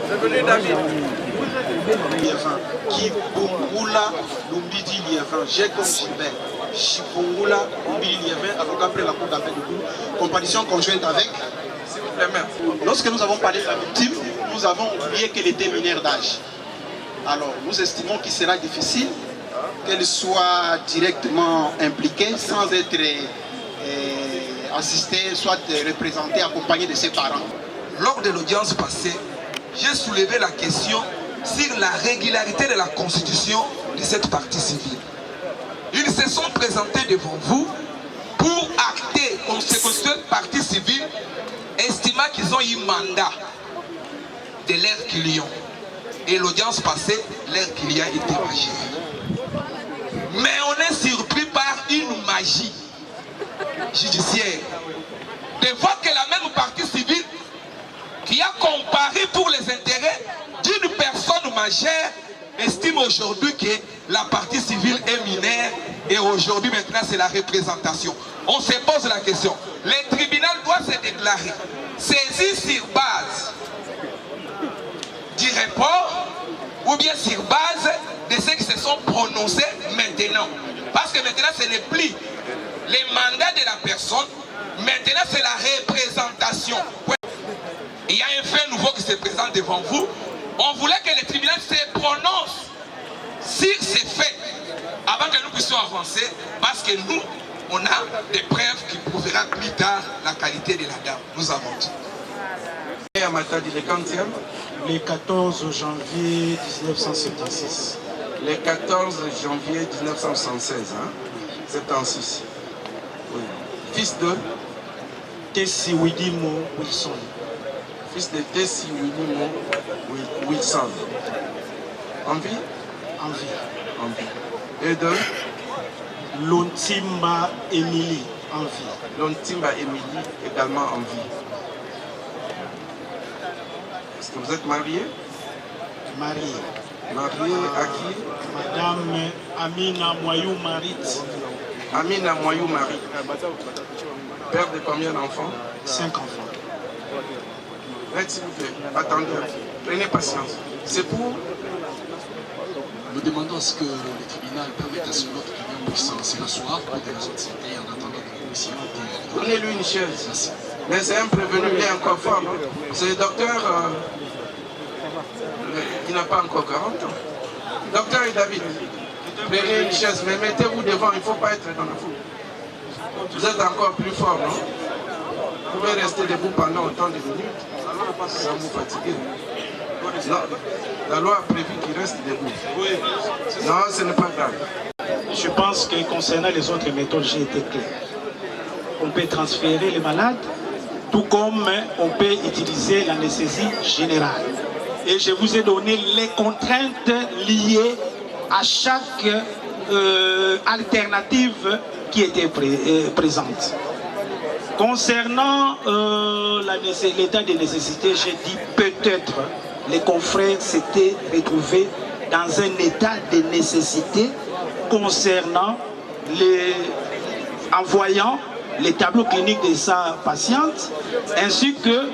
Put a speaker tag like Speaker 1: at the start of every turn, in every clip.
Speaker 1: C'est venu David.
Speaker 2: Qui Bongula Lumbidi Liévin, j'ai comme Gilbert, Chipongula Lumbidi Liévin, avocat après la Cour d'appel de Boulou, comparaison conjointe avec.
Speaker 1: S'il vous plaît, maître.
Speaker 2: Lorsque nous avons parlé de la victime, nous avons oublié qu'elle était mineure d'âge. Alors, nous estimons qu'il sera difficile qu'elle soit directement impliquée sans être assistée, soit représentée, accompagnée de ses parents.
Speaker 3: Lors de l'audience passée, j'ai soulevé la question sur la régularité de la constitution de cette partie civile. Ils se sont présentés devant vous pour acter qu'on se constitue partie civile, estimant qu'ils ont eu mandat de leur client. Et l'audience passée, leur client était majeur. Mais on est surpris par une magie judiciaire de voir que la même partie civile qui a comparé pour les intérêts d'une personne majeure estime aujourd'hui que la partie civile est mineure et aujourd'hui maintenant c'est la représentation. On se pose la question, le tribunal doit se déclarer saisi sur base du report ou bien sur base de ceux qui se sont prononcés maintenant. Parce que maintenant ce n'est plus le mandat de la personne, maintenant c'est la représentation. Il y a un fait nouveau qui se présente devant vous. On voulait que le tribunal se prononce sur ces faits avant que nous puissions avancer, parce que nous, on a des preuves qui prouveront plus tard la qualité de la dame. Nous avons dit.
Speaker 1: Et à Matadi, le 40e?
Speaker 4: Le 14 janvier 1976.
Speaker 1: Le 14 janvier 1976, hein? 76. Oui. Fils de
Speaker 4: Tessie Widimo Wilson.
Speaker 1: Fils de Tessie Widimo Wilson. En vie?
Speaker 4: En vie.
Speaker 1: En vie. Et de
Speaker 4: Lontimba Émilie, en vie.
Speaker 1: Lontimba Émilie, également en vie. Est-ce que vous êtes marié?
Speaker 4: Marié.
Speaker 1: Marié à qui?
Speaker 4: Madame Amina Moyou Marit.
Speaker 1: Amina Moyou Marit. Père de combien d'enfants?
Speaker 4: 5 enfants.
Speaker 1: S'il vous plaît, attendez, prenez patience. C'est pour?
Speaker 5: Nous demandons à ce que le tribunal permette à ce que notre client puisse s'asseoir pour des raisons de santé en attendant les commissions.
Speaker 1: Donnez-lui une chaise. Merci. Mais c'est un prévenu, il est encore fort. Hein? C'est le docteur, il n'a pas encore 40 ans. Docteur et David, prenez une chaise, mais mettez-vous devant, il ne faut pas être dans la foule. Vous êtes encore plus fort, non? Vous pouvez rester debout pendant autant de minutes, sans vous fatiguer. Non, la loi a prévu qu'il reste debout. Non, ce n'est pas grave.
Speaker 4: Je pense que concernant les autres méthodes, j'ai été clair. On peut transférer les malades, tout comme on peut utiliser l'anesthésie générale. Et je vous ai donné les contraintes liées à chaque alternative qui était présente. Concernant l'état de nécessité, j'ai dit peut-être les confrères s'étaient retrouvés dans un état de nécessité concernant en voyant les tableaux cliniques de sa patiente ainsi que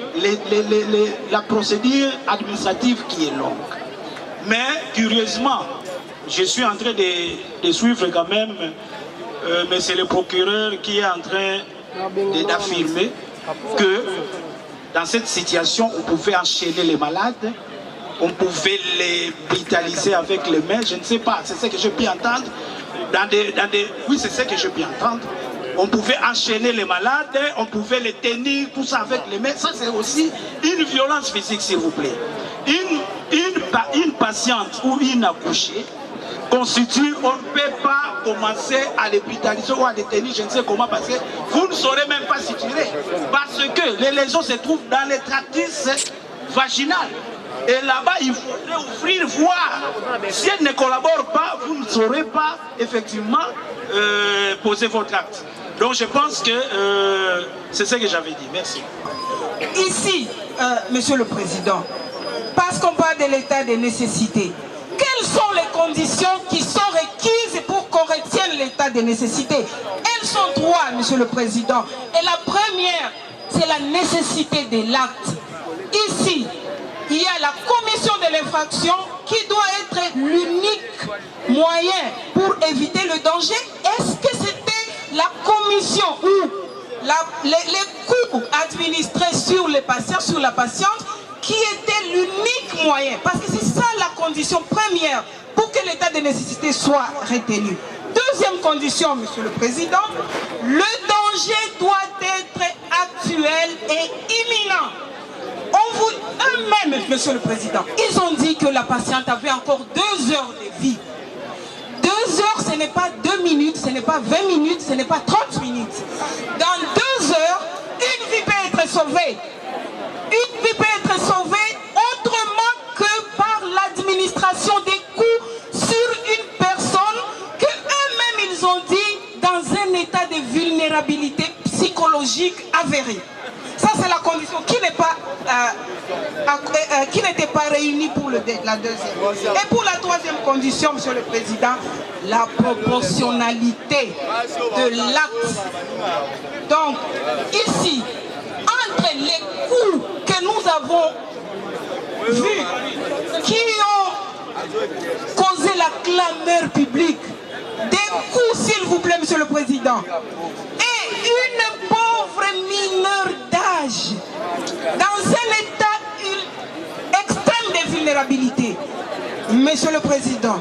Speaker 4: la procédure administrative qui est longue. Mais curieusement, je suis en train de suivre quand même, mais c'est le procureur qui est en train d'affirmer que dans cette situation, on pouvait enchaîner les malades, on pouvait les brutaliser avec les mains, je ne sais pas, c'est ce que j'ai pu entendre. Oui, c'est ce que j'ai pu entendre. On pouvait enchaîner les malades, on pouvait les tenir, tout ça avec les mains. Ça, c'est aussi une violence physique, s'il vous plaît. Une patiente ou une accouchée constitue, on ne peut pas commencer à les brutaliser ou à les tenir, je ne sais comment, parce que vous ne saurez même pas si tirer. Parce que les lésions se trouvent dans les tractus vaginales. Et là-bas, il faudrait ouvrir, voir. Si elle ne collabore pas, vous ne saurez pas effectivement poser votre acte. Donc je pense que c'est ce que j'avais dit. Merci.
Speaker 6: Ici, Monsieur le Président, parce qu'on parle de l'état de nécessité, quelles sont les conditions qui sont requises pour qu'on retienne l'état de nécessité? Elles sont trois, Monsieur le Président. Et la première c'est la nécessité de l'acte. Ici, il y a la commission de l'infraction qui doit être l'unique moyen pour éviter le danger. Est-ce que c'était la commission ou les coûts administrés sur les patients, sur la patiente, qui était l'unique moyen? Parce que c'est ça la condition première pour que l'état de nécessité soit retenu. Deuxième condition, Monsieur le Président, le danger doit être actuel et imminent. Eux-mêmes, Monsieur le Président, ils ont dit que la patiente avait encore 2 heures de vie. 2 heures, ce n'est pas 2 minutes, ce n'est pas 20 minutes, ce n'est pas 30 minutes. Dans 2 heures, une vie peut être sauvée. Une vie peut être sauvée autrement que par l'administration des coûts sur une personne que eux-mêmes ils ont dit dans un état de vulnérabilité psychologique avérée. Ça c'est la condition qui n'était pas réunie pour la deuxième. Et pour la troisième condition, Monsieur le Président, la proportionnalité de l'acte. Donc ici, entre les coûts que nous avons vus, qui ont causé la clameur publique, des coûts, s'il vous plaît, Monsieur le Président, et une pauvre mineure d'âge, dans un état extrême de vulnérabilité. Monsieur le Président,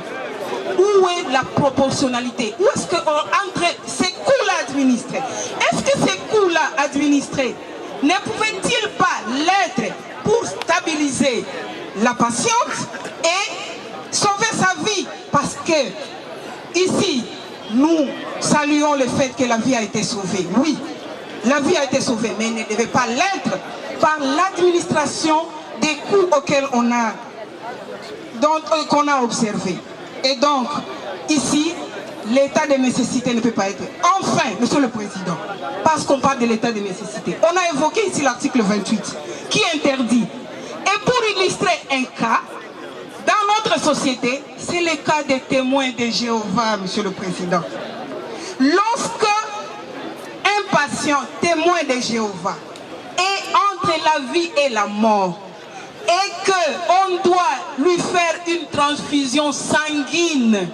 Speaker 6: où est la proportionnalité? Où est-ce que entre ces coûts-là administrés, est-ce que ces coûts-là administrés ne pouvaient-ils pas l'être pour stabiliser la patiente et sauver sa vie? Parce que ici, nous saluons le fait que la vie a été sauvée. Oui, la vie a été sauvée, mais elle ne devait pas l'être par l'administration des coûts auxquels qu'on a observé. Et donc, ici, l'état de nécessité ne peut pas être. Enfin, Monsieur le Président, parce qu'on parle de l'état de nécessité, on a évoqué ici l'article 28 qui interdit. Et pour illustrer un cas, dans notre société, c'est le cas des témoins de Jéhovah, Monsieur le Président. Lorsque un patient témoin de Jéhovah est entre la vie et la mort, et qu'on doit lui faire une transfusion sanguine,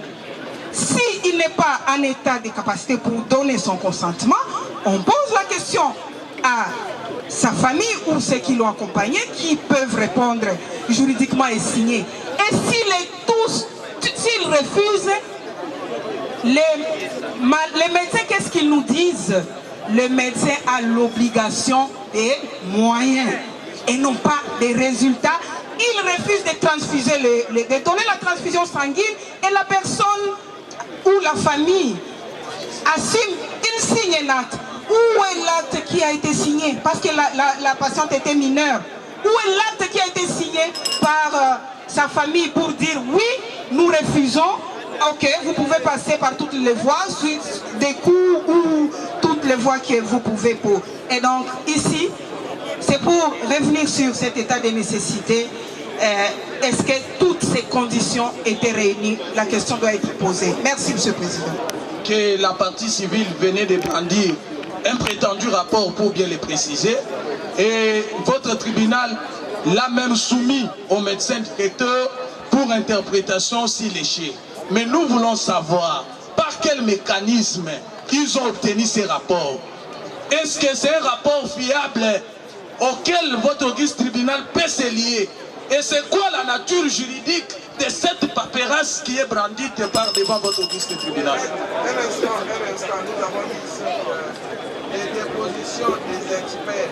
Speaker 6: s'il n'est pas en état de capacité pour donner son consentement, on pose la question à sa famille ou ceux qui l'ont accompagné, qui peuvent répondre juridiquement et signer. Et s'ils refusent, les médecins, qu'est-ce qu'ils nous disent? Le médecin a l'obligation des moyens et non pas des résultats. Il refuse de transfuser, de donner la transfusion sanguine, et la personne ou la famille assume, il signe un acte. Où est l'acte qui a été signé? Parce que la patiente était mineure. Où est l'acte qui a été signé par sa famille pour dire oui, nous refusons? Ok, vous pouvez passer par toutes les voies, des coups ou toutes les voies que vous pouvez pour. Et donc ici, c'est pour revenir sur cet état de nécessité. Est-ce que toutes ces conditions étaient réunies? La question doit être posée. Merci, Monsieur le Président.
Speaker 7: Que la partie civile venait de brandir un prétendu rapport pour bien le préciser. Et votre tribunal l'a même soumis au médecin directeur pour interprétation s'il échait. Mais nous voulons savoir par quel mécanisme ils ont obtenu ces rapports. Est-ce que c'est un rapport fiable auquel votre auguste tribunal peut se lier? Et c'est quoi la nature juridique de cette paperasse qui est brandie devant votre auguste tribunal?
Speaker 1: Un instant, nous avons ici les dépositions des experts,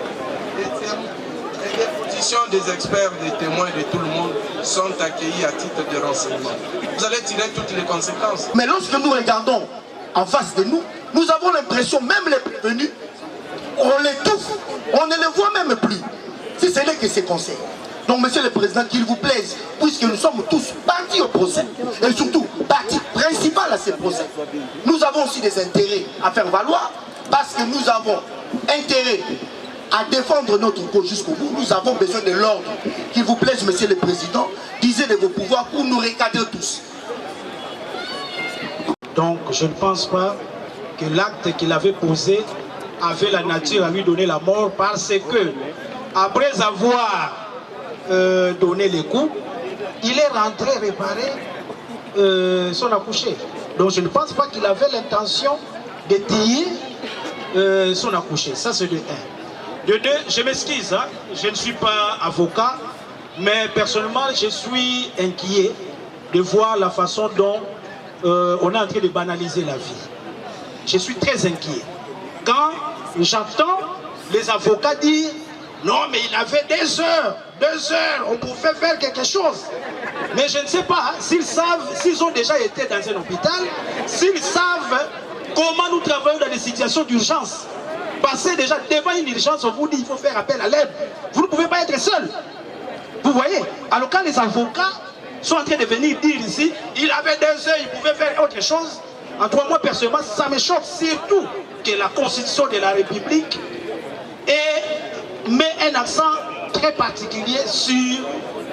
Speaker 1: les dépositions des experts, des témoins de tout le monde sont accueillis à titre de renseignement. Vous allez tirer toutes les conséquences.
Speaker 8: Mais lorsque nous regardons en face de nous, nous avons l'impression, même les prévenus, on les touche, on ne les voit même plus, si ce n'est que ces conseils. Donc, Monsieur le Président, qu'il vous plaise, puisque nous sommes tous partis au procès, et surtout partie principale à ces procès, nous avons aussi des intérêts à faire valoir, parce que nous avons intérêt à défendre notre cause jusqu'au bout. Nous avons besoin de l'ordre. Qu'il vous plaise, Monsieur le Président, disez de vos pouvoirs pour nous recadrer tous.
Speaker 4: Donc, je ne pense pas que l'acte qu'il avait posé avait la nature à lui donner la mort parce que, après avoir donné les coups, il est rentré réparer son accouché. Donc je ne pense pas qu'il avait l'intention de tuer son accouché. Ça c'est de un. De deux, je m'excuse, hein, je ne suis pas avocat, mais personnellement je suis inquiet de voir la façon dont on est en train de banaliser la vie. Je suis très inquiet. Quand j'entends les avocats dire non mais il avait 2 heures, on pouvait faire quelque chose. Mais je ne sais pas s'ils savent, s'ils ont déjà été dans un hôpital, s'ils savent comment nous travaillons dans des situations d'urgence. Passer déjà devant une urgence, on vous dit qu'il faut faire appel à l'aide. Vous ne pouvez pas être seul. Vous voyez? Alors quand les avocats sont en train de venir dire ici, il avait 2 heures, il pouvait faire autre chose. En 3 mois, personnellement, ça me choque surtout que la Constitution de la République met un accent très particulier sur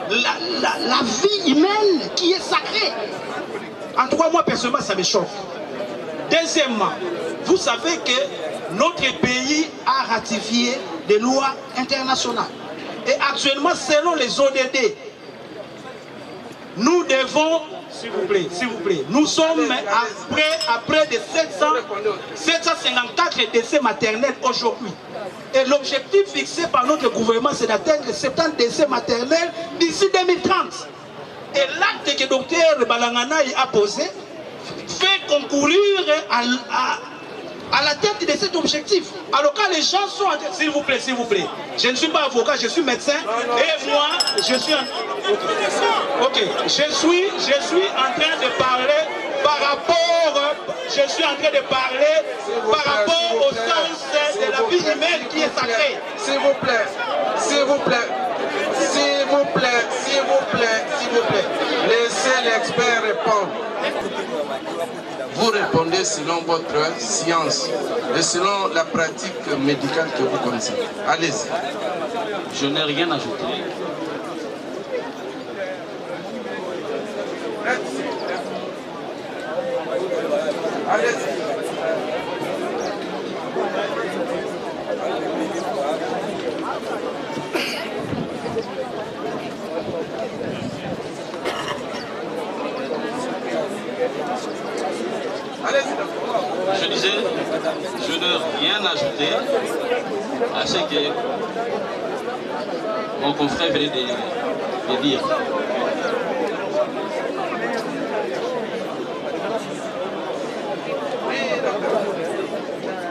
Speaker 4: la vie humaine qui est sacrée. En 3 mois, personnellement, ça me choque. Deuxièmement, vous savez que notre pays a ratifié des lois internationales. Et actuellement, selon les ODD, nous devons, s'il vous plaît, nous sommes à près de 754 décès maternels aujourd'hui. Et l'objectif fixé par notre gouvernement, c'est d'atteindre 70 décès maternels d'ici 2030. Et l'acte que le docteur Balanganaï a posé fait concourir à la tête de cet objectif. Alors quand les gens sont en train... S'il vous plaît, je ne suis pas avocat, je suis médecin. Et moi, je suis je suis en train de parler par rapport... Je suis en train de parler par rapport au sens de la vie humaine qui est sacrée.
Speaker 1: S'il vous plaît. Laissez l'expert répondre. Vous répondez selon votre science et selon la pratique médicale que vous connaissez. Allez-y.
Speaker 9: Je n'ai rien ajouté.
Speaker 1: Allez-y.
Speaker 9: Je disais, je n'ai rien ajouté à ce que mon confrère venait de dire.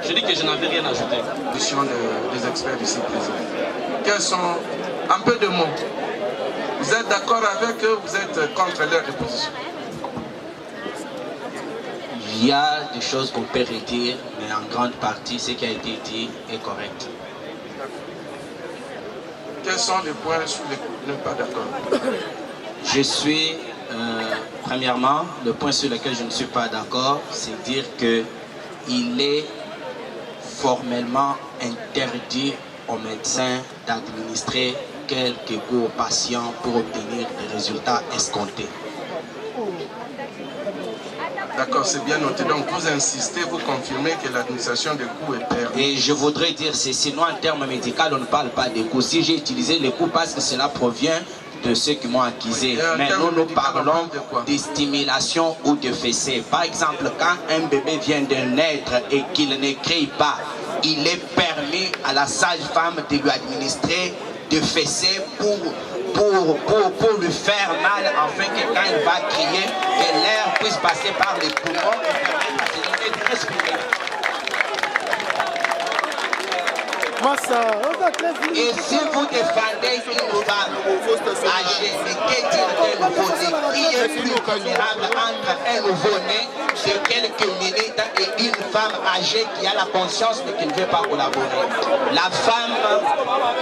Speaker 9: Je dis que je n'avais rien ajouté.
Speaker 1: Des experts ici présents. Quels sont un peu de mots? Vous êtes d'accord avec eux, vous êtes contre leur position?
Speaker 10: Il y a des choses qu'on peut redire, mais en grande partie, ce qui a été dit est correct.
Speaker 1: Quels sont les points sur lesquels vous n'êtes pas d'accord?
Speaker 10: Je suis, premièrement, le point sur lequel je ne suis pas d'accord, c'est dire qu'il est formellement interdit aux médecins d'administrer quelques coups aux patients pour obtenir des résultats escomptés.
Speaker 1: D'accord, c'est bien noté. Donc vous insistez, vous confirmez que l'administration des coups est permise.
Speaker 10: Et je voudrais dire ceci, sinon en termes médicaux, on ne parle pas des coups. Si j'ai utilisé les coups parce que cela provient de ceux qui m'ont accusé. Mais nous parlons de stimulation ou de fessée. Par exemple, quand un bébé vient de naître et qu'il ne crie pas, il est permis à la sage-femme de lui administrer de fessée pour lui faire mal, afin que quand il va crier, que l'air puisse passer par les poumons et permettre à ses données de respirer. Et si vous défendez une femme âgée, mais que dire d'un nouveau-né? Qui est plus vulnérable entre un nouveau-né de quelques minutes et une femme âgée qui a la conscience mais qui ne veut pas collaborer? La femme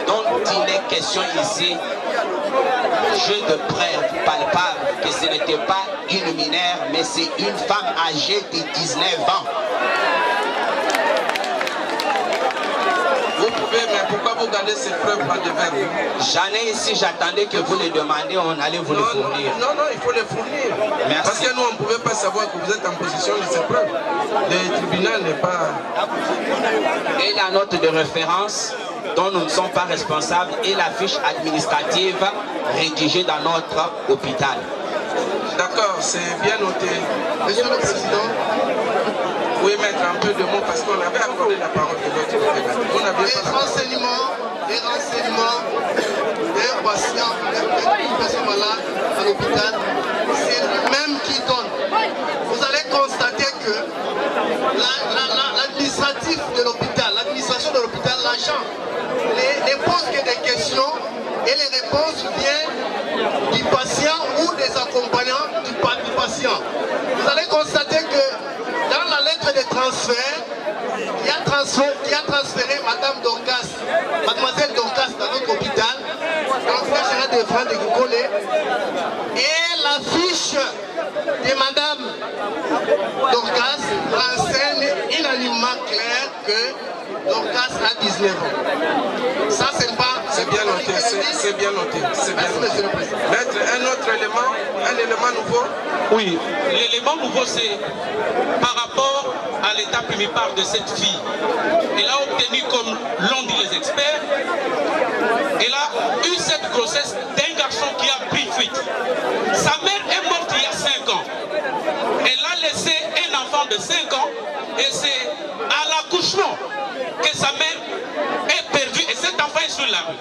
Speaker 10: dont il est question ici, jeu de preuve palpable que ce n'était pas une mineure, mais c'est une femme âgée de 19 ans.
Speaker 1: Vous pouvez, mais pourquoi vous gardez ces preuves pas de verre?
Speaker 10: J'en ai ici, j'attendais que vous les demandiez, on allait vous les fournir.
Speaker 1: Non, il faut les fournir.
Speaker 10: Merci.
Speaker 1: Parce que nous, on ne pouvait pas savoir que vous êtes en possession de ces preuves. Le tribunal n'est pas...
Speaker 10: Et la note de référence dont nous ne sommes pas responsables et la fiche administrative rédigée dans notre hôpital.
Speaker 1: D'accord, c'est bien noté. Monsieur le Président, vous pouvez mettre un peu de mots parce qu'on avait accordé la parole de l'autre côté.
Speaker 8: Les renseignements d'un patient, d'une personne malade à l'hôpital, c'est lui-même qui donne. Vous allez constater que l'administratif de l'hôpital, l'administration de l'hôpital, l'agent, ne pose que des questions et les réponses viennent du patient ou des accompagnants du patient. Vous allez constater que dans la lettre de transfert, qui a transféré Madame Dorcas, Mademoiselle Dorcas dans notre hôpital, transfert général de France de Guicolé, et la fiche de Madame Dorcas renseigne unanimement clair que Dorcas a 19 ans. Ça, c'est pas...
Speaker 1: C'est bien noté, c'est bien noté.
Speaker 8: Monsieur le Président.
Speaker 1: Maître, un autre élément, un élément nouveau?
Speaker 9: Oui, l'élément nouveau, c'est par rapport à l'état primipare de cette fille. Elle a obtenu, comme l'ont dit les experts, elle a eu cette grossesse d'un garçon qui a pris fuite. Sa mère est morte il y a 5 ans. Elle a laissé un enfant de 5 ans et c'est à l'accouchement que sa mère est perdue et cet enfant est sur la rue.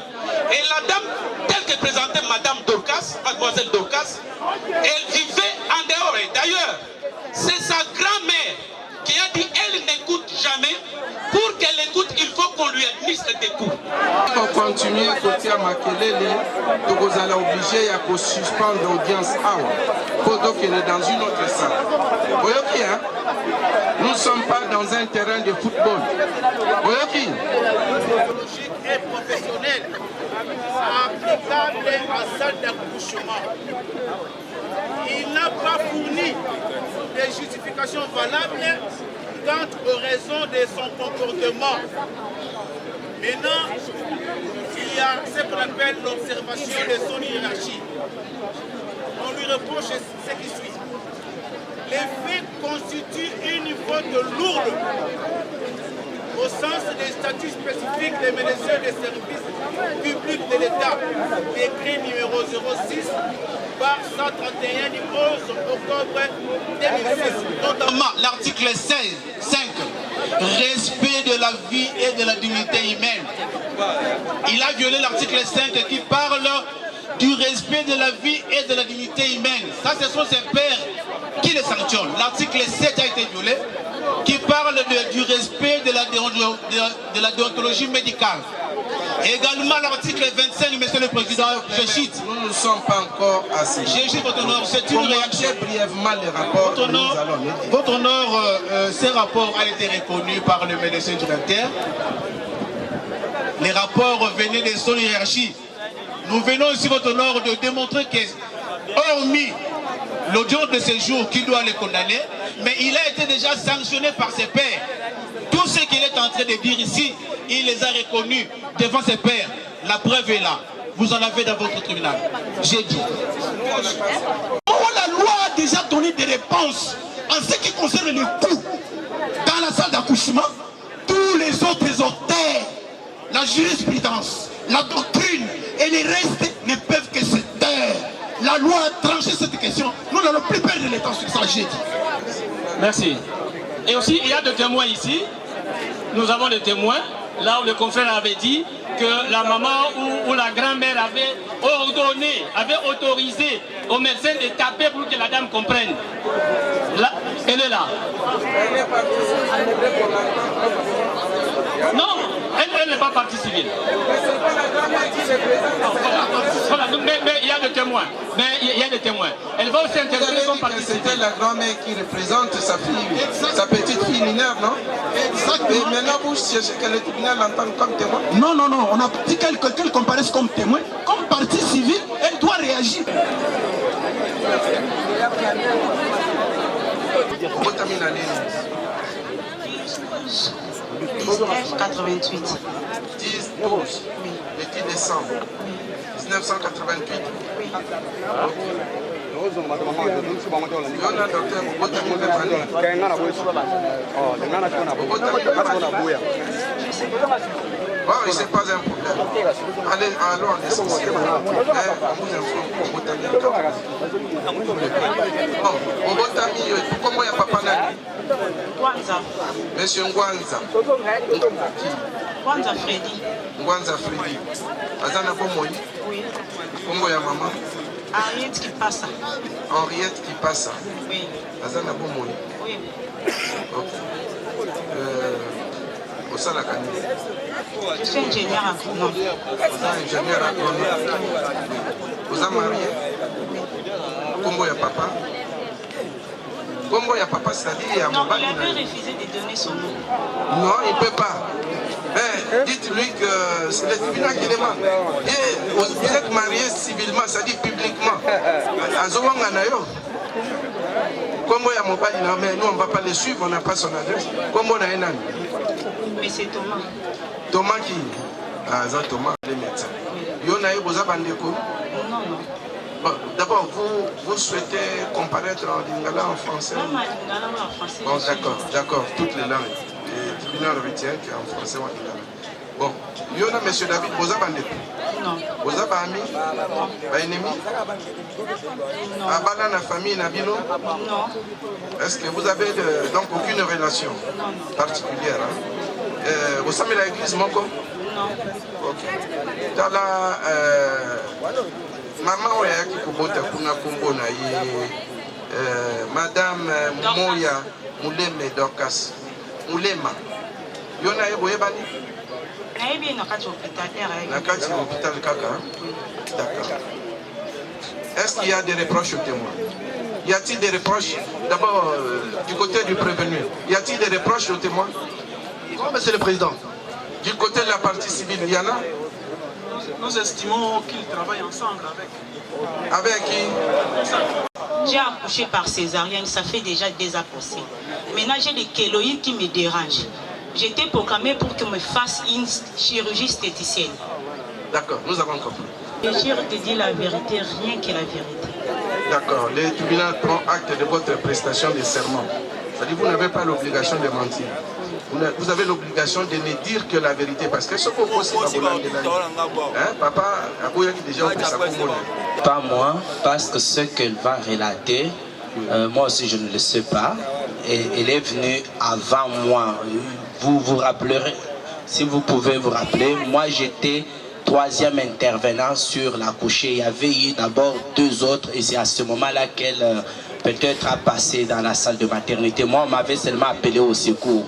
Speaker 9: Et la dame, telle que présentait Madame Dorcas, Mademoiselle Dorcas, elle vivait en dehors. Et d'ailleurs, c'est sa grand-mère qui a dit elle n'écoute jamais. Pour qu'elle écoute, il faut qu'on lui administre des coups.
Speaker 1: On continue à côté à Makelele, donc vous allez obliger à suspendre l'audience pendant qu'elle est dans une autre salle. Vous voyez qui, hein? Nous ne sommes pas dans un terrain de football. Vous voyez qui?
Speaker 11: Logique et professionnelle, applicable en salle d'accouchement. Il n'a pas fourni des justifications valables quant aux raisons de son comportement. Maintenant, il y a ce qu'on appelle l'observation de son hiérarchie. On lui reproche ce qui suit. Les faits constituent une faute lourde au sens des statuts spécifiques des ministères des services publics de l'État, décret numéro 06 par 131 du 11 octobre 2006.
Speaker 4: Notamment l'article 16, 5, respect de la vie et de la dignité humaine. Il a violé l'article 5 qui parle du respect de la vie et de la dignité humaine. Ça, ce sont ses pairs qui les sanctionnent. L'article 7 a été violé, qui parle du respect de la déontologie médicale. Également l'article 25, Monsieur le Président, je cite.
Speaker 1: Nous ne sommes pas encore assez.
Speaker 4: Je cite votre honneur, c'est une réaction.
Speaker 1: Brièvement les rapports.
Speaker 4: Votre honneur, ces rapports ont été reconnus par le médecin directeur. Les rapports venaient de son hiérarchie. Nous venons ici, votre honneur, de démontrer que, hormis l'audience de séjour qui doit les condamner, mais il a été déjà sanctionné par ses pairs. Tout ce qu'il est en train de dire ici, il les a reconnus devant ses pairs. La preuve est là. Vous en avez dans votre tribunal. J'ai dit. La loi a déjà donné des réponses en ce qui concerne le coût. Dans la salle d'accouchement, tous les autres auteurs, la jurisprudence, la doctrine et les restes ne peuvent que se taire. La loi a tranché cette question. Nous n'allons plus perdre le temps sur ça, j'ai dit.
Speaker 12: Merci. Et aussi, il y a des témoins ici. Nous avons des témoins, là où le confrère avait dit que la maman ou la grand-mère avait ordonné, avait autorisé au médecin de taper pour que la dame comprenne. Là, elle est là. Non, elle n'est pas partie civile. Voilà, mais il y a des témoins. Mais il y a des témoins. Elle va aussi intervenir comme partie civile.
Speaker 1: C'était la grand-mère qui représente sa fille, sa petite fille mineure, non? Exactement. Et maintenant vous cherchez que le tribunal l'entende comme témoin?
Speaker 4: Non, non, non. On a dit qu'elle comparaisse comme témoin. Comme partie civile, elle doit réagir.
Speaker 6: 88.
Speaker 1: 10-12, le 10 décembre 1988. Bon, ce n'est pas un problème. Allez, allons en essentiel. Bon, comment il y a papa Nani? Monsieur Ngwanza.
Speaker 13: Ngwanza Freddy.
Speaker 1: Ngwanza Freddy. Azana Bomoi?
Speaker 13: Oui.
Speaker 1: Comment il y a maman?
Speaker 13: Henriette qui passe.
Speaker 1: Henriette qui passe.
Speaker 13: Oui.
Speaker 1: Azana Bomoi?
Speaker 13: Oui.
Speaker 1: Ok. Au Salakani.
Speaker 13: Je suis ingénieur agronome.
Speaker 1: Vous êtes ingénieur agronome. Vous êtes marié? Comment il y a papa? Comment il y a papa, c'est-à-dire il y a
Speaker 13: non, il avait refusé de donner son nom.
Speaker 1: Non, il ne peut pas. Mais dites-lui que c'est le tribunal qui demande. Et vous êtes marié civilement, c'est-à-dire publiquement. Comment il y a mon père? Mais nous, on ne va pas le suivre, on n'a pas son adresse. Comment on a un ami?
Speaker 13: Mais c'est Thomas.
Speaker 1: Thomas qui? Ah, c'est Thomas, le médecin. Vous avez bandeko?
Speaker 13: Non, non.
Speaker 1: Bon, d'abord, vous souhaitez comparaître en lingala en français?
Speaker 13: Non, en lingala ou en français.
Speaker 1: Bon, d'accord, toutes les langues. Le tribunal retient qu'en français ou en lingala. Bon, il y a M. David, vous avez bandeko?
Speaker 13: Non.
Speaker 1: Vous avez ami?
Speaker 13: Non.
Speaker 1: Pas ennemi?
Speaker 13: Non.
Speaker 1: Abana la famille Nabino?
Speaker 13: Non.
Speaker 1: Est-ce que vous avez donc aucune relation particulière? Vous savez l'église Moko?
Speaker 13: Non.
Speaker 1: Ok. Dans la maman oyaki kobota kuna kombo na ye madame Moya Muleme Dorcas Mulema. Yo na ye boyebani?
Speaker 13: Nayebi na kati hôpital.
Speaker 1: Na kati hôpital kaka? D'accord. Est-ce qu'il y a des reproches aux témoins? Y a-t-il des reproches? D'abord, du côté du prévenu, y a-t-il des reproches aux témoins?
Speaker 8: Oui, monsieur le Président.
Speaker 1: Du côté de la partie civile, il y en a?
Speaker 14: Nous estimons qu'ils travaillent ensemble avec.
Speaker 1: Avec qui?
Speaker 13: J'ai accouché par césarienne, ça fait déjà 2 ans passés. Maintenant, j'ai des kéloïdes qui me dérangent. J'étais programmée pour que me fasse une chirurgie esthéticienne.
Speaker 1: D'accord, nous avons compris.
Speaker 13: Le juge te dit la vérité, rien que la vérité.
Speaker 1: D'accord, le tribunal prend acte de votre prestation de serment. C'est-à-dire que vous n'avez pas l'obligation de mentir. Vous avez l'obligation de ne dire que la vérité. Parce que ce qu'on possible à papa, déjà
Speaker 10: pas moi, parce que ce qu'elle va relater, moi aussi je ne le sais pas. Et elle est venue avant moi. Vous vous rappellerez, si vous pouvez vous rappeler, moi j'étais 3e intervenant sur l'accouchée. Il y avait eu d'abord 2 autres et c'est à ce moment-là qu'elle peut-être a passé dans la salle de maternité. Moi on m'avait seulement appelé au secours.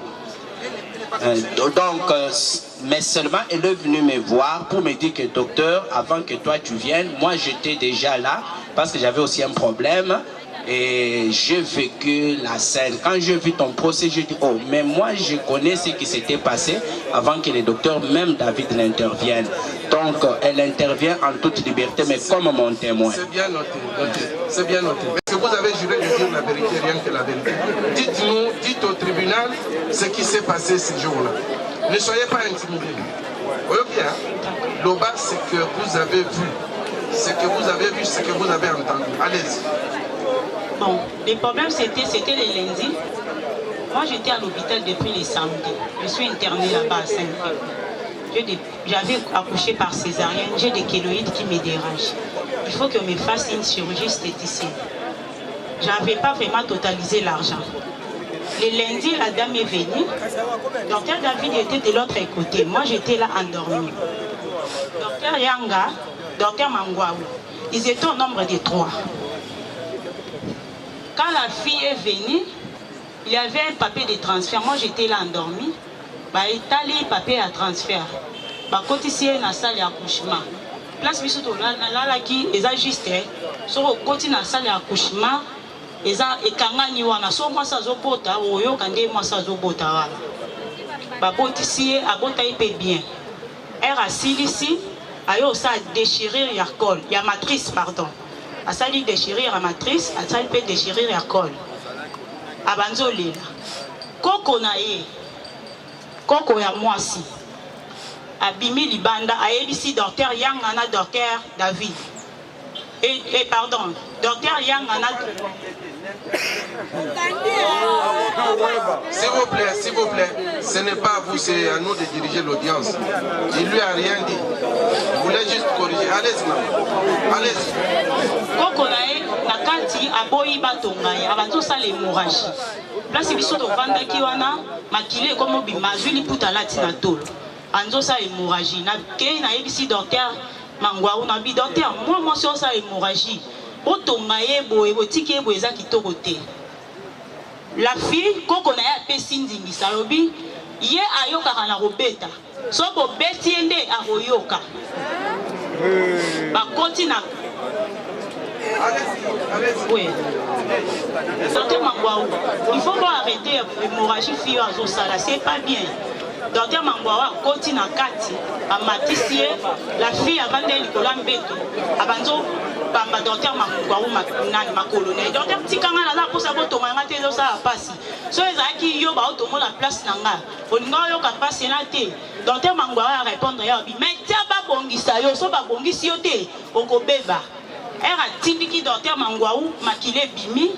Speaker 10: Mais seulement elle est venue me voir pour me dire que docteur, avant que toi tu viennes, moi j'étais déjà là parce que j'avais aussi un problème et j'ai vécu la scène. Quand j'ai vu ton procès, j'ai dit oh, mais moi je connais ce qui s'était passé avant que le docteur, même David, n'intervienne. Donc elle intervient en toute liberté, mais comme mon témoin.
Speaker 1: C'est bien noté, c'est bien noté. Est-ce que vous avez juré de dire la vérité, rien que la vérité? Dites-nous, dites au tribunal ce qui s'est passé ce jour-là. Ne soyez pas intimidés. Voyez bien, le bas, c'est que vous avez vu. Ce que vous avez vu, ce que vous avez entendu. Allez-y.
Speaker 13: Bon, le problème c'était les lundis. Moi j'étais à l'hôpital depuis les samedis. Je suis internée là-bas à Saint-Pierre. J'avais accouché par césarienne, j'ai des kéloïdes qui me dérangent. Il faut que je me fasse une chirurgie esthéticienne. Je n'avais pas vraiment totalisé l'argent. Le lundi, la dame est venue. Docteur David était de l'autre côté. Moi j'étais là endormie. Docteur Yanga, docteur Mangwaou, ils étaient au nombre de 3. Quand la fille est venue, il y avait un papier de transfert. Moi, j'étais là endormie. Il y a un papier à transfert. Quand ici, il y a une salle d'accouchement. Place bisoto là qui est juste. Sur le côté de la salle d'accouchement, ils ont ekangani wana. So moi ça zobota, oyo kande moi ça zobota wana. Ici, abota il peut bien. Elle a ici, ayo ça déchirer la colle, il y a matrice pardon. A sali déchirer la matrice, a sali peut déchirer la colle. Abanzo lela. Koko na ye. Koko ya mwasi. abimi libanda ayebisi docteur Yangana docteur David et pardon docteur Yangana.
Speaker 1: S'il vous plaît, ce n'est pas à vous, c'est à nous de diriger l'audience. Il lui a rien dit. Vous voulez juste corriger. Allez-y, maman. Allez-y.
Speaker 13: Kokonae nakati aboyi batongaye abatosa l'hémorragie. Place biso to vanda ki wana makile comme bimazui liputa lati na tolo. Anzosa hémorragie. Na ke na yebisi docteur Mangwaou na bi docteur moi sur sa hémorragie. Otongaye boye botiki boye za kitoko te. La fille, quand on a pesi ndingisa lobi, ye ayoka kana robeta. So bo betiende a royoka. Ba continue. Oui. Docteur Mangwaou, il faut pas arrêter l'hémorragie fille à Zosala, c'est pas bien. Docteur Mangwaou continue à kati, à matissier, la fille a vendu le colambeto, à banzo. Bamba docteur Mangwaou ma colonel docteur tikanga na pour ça pour tomber ngate zo ça passe so ezaki yo ba otomo la place nanga olinga yo ka passe na te docteur Mangwaou a répondre ya bi mais tia ba bongisa yo so ba bongisi yo te okobeba era tindiki docteur Mangwaou makile bimi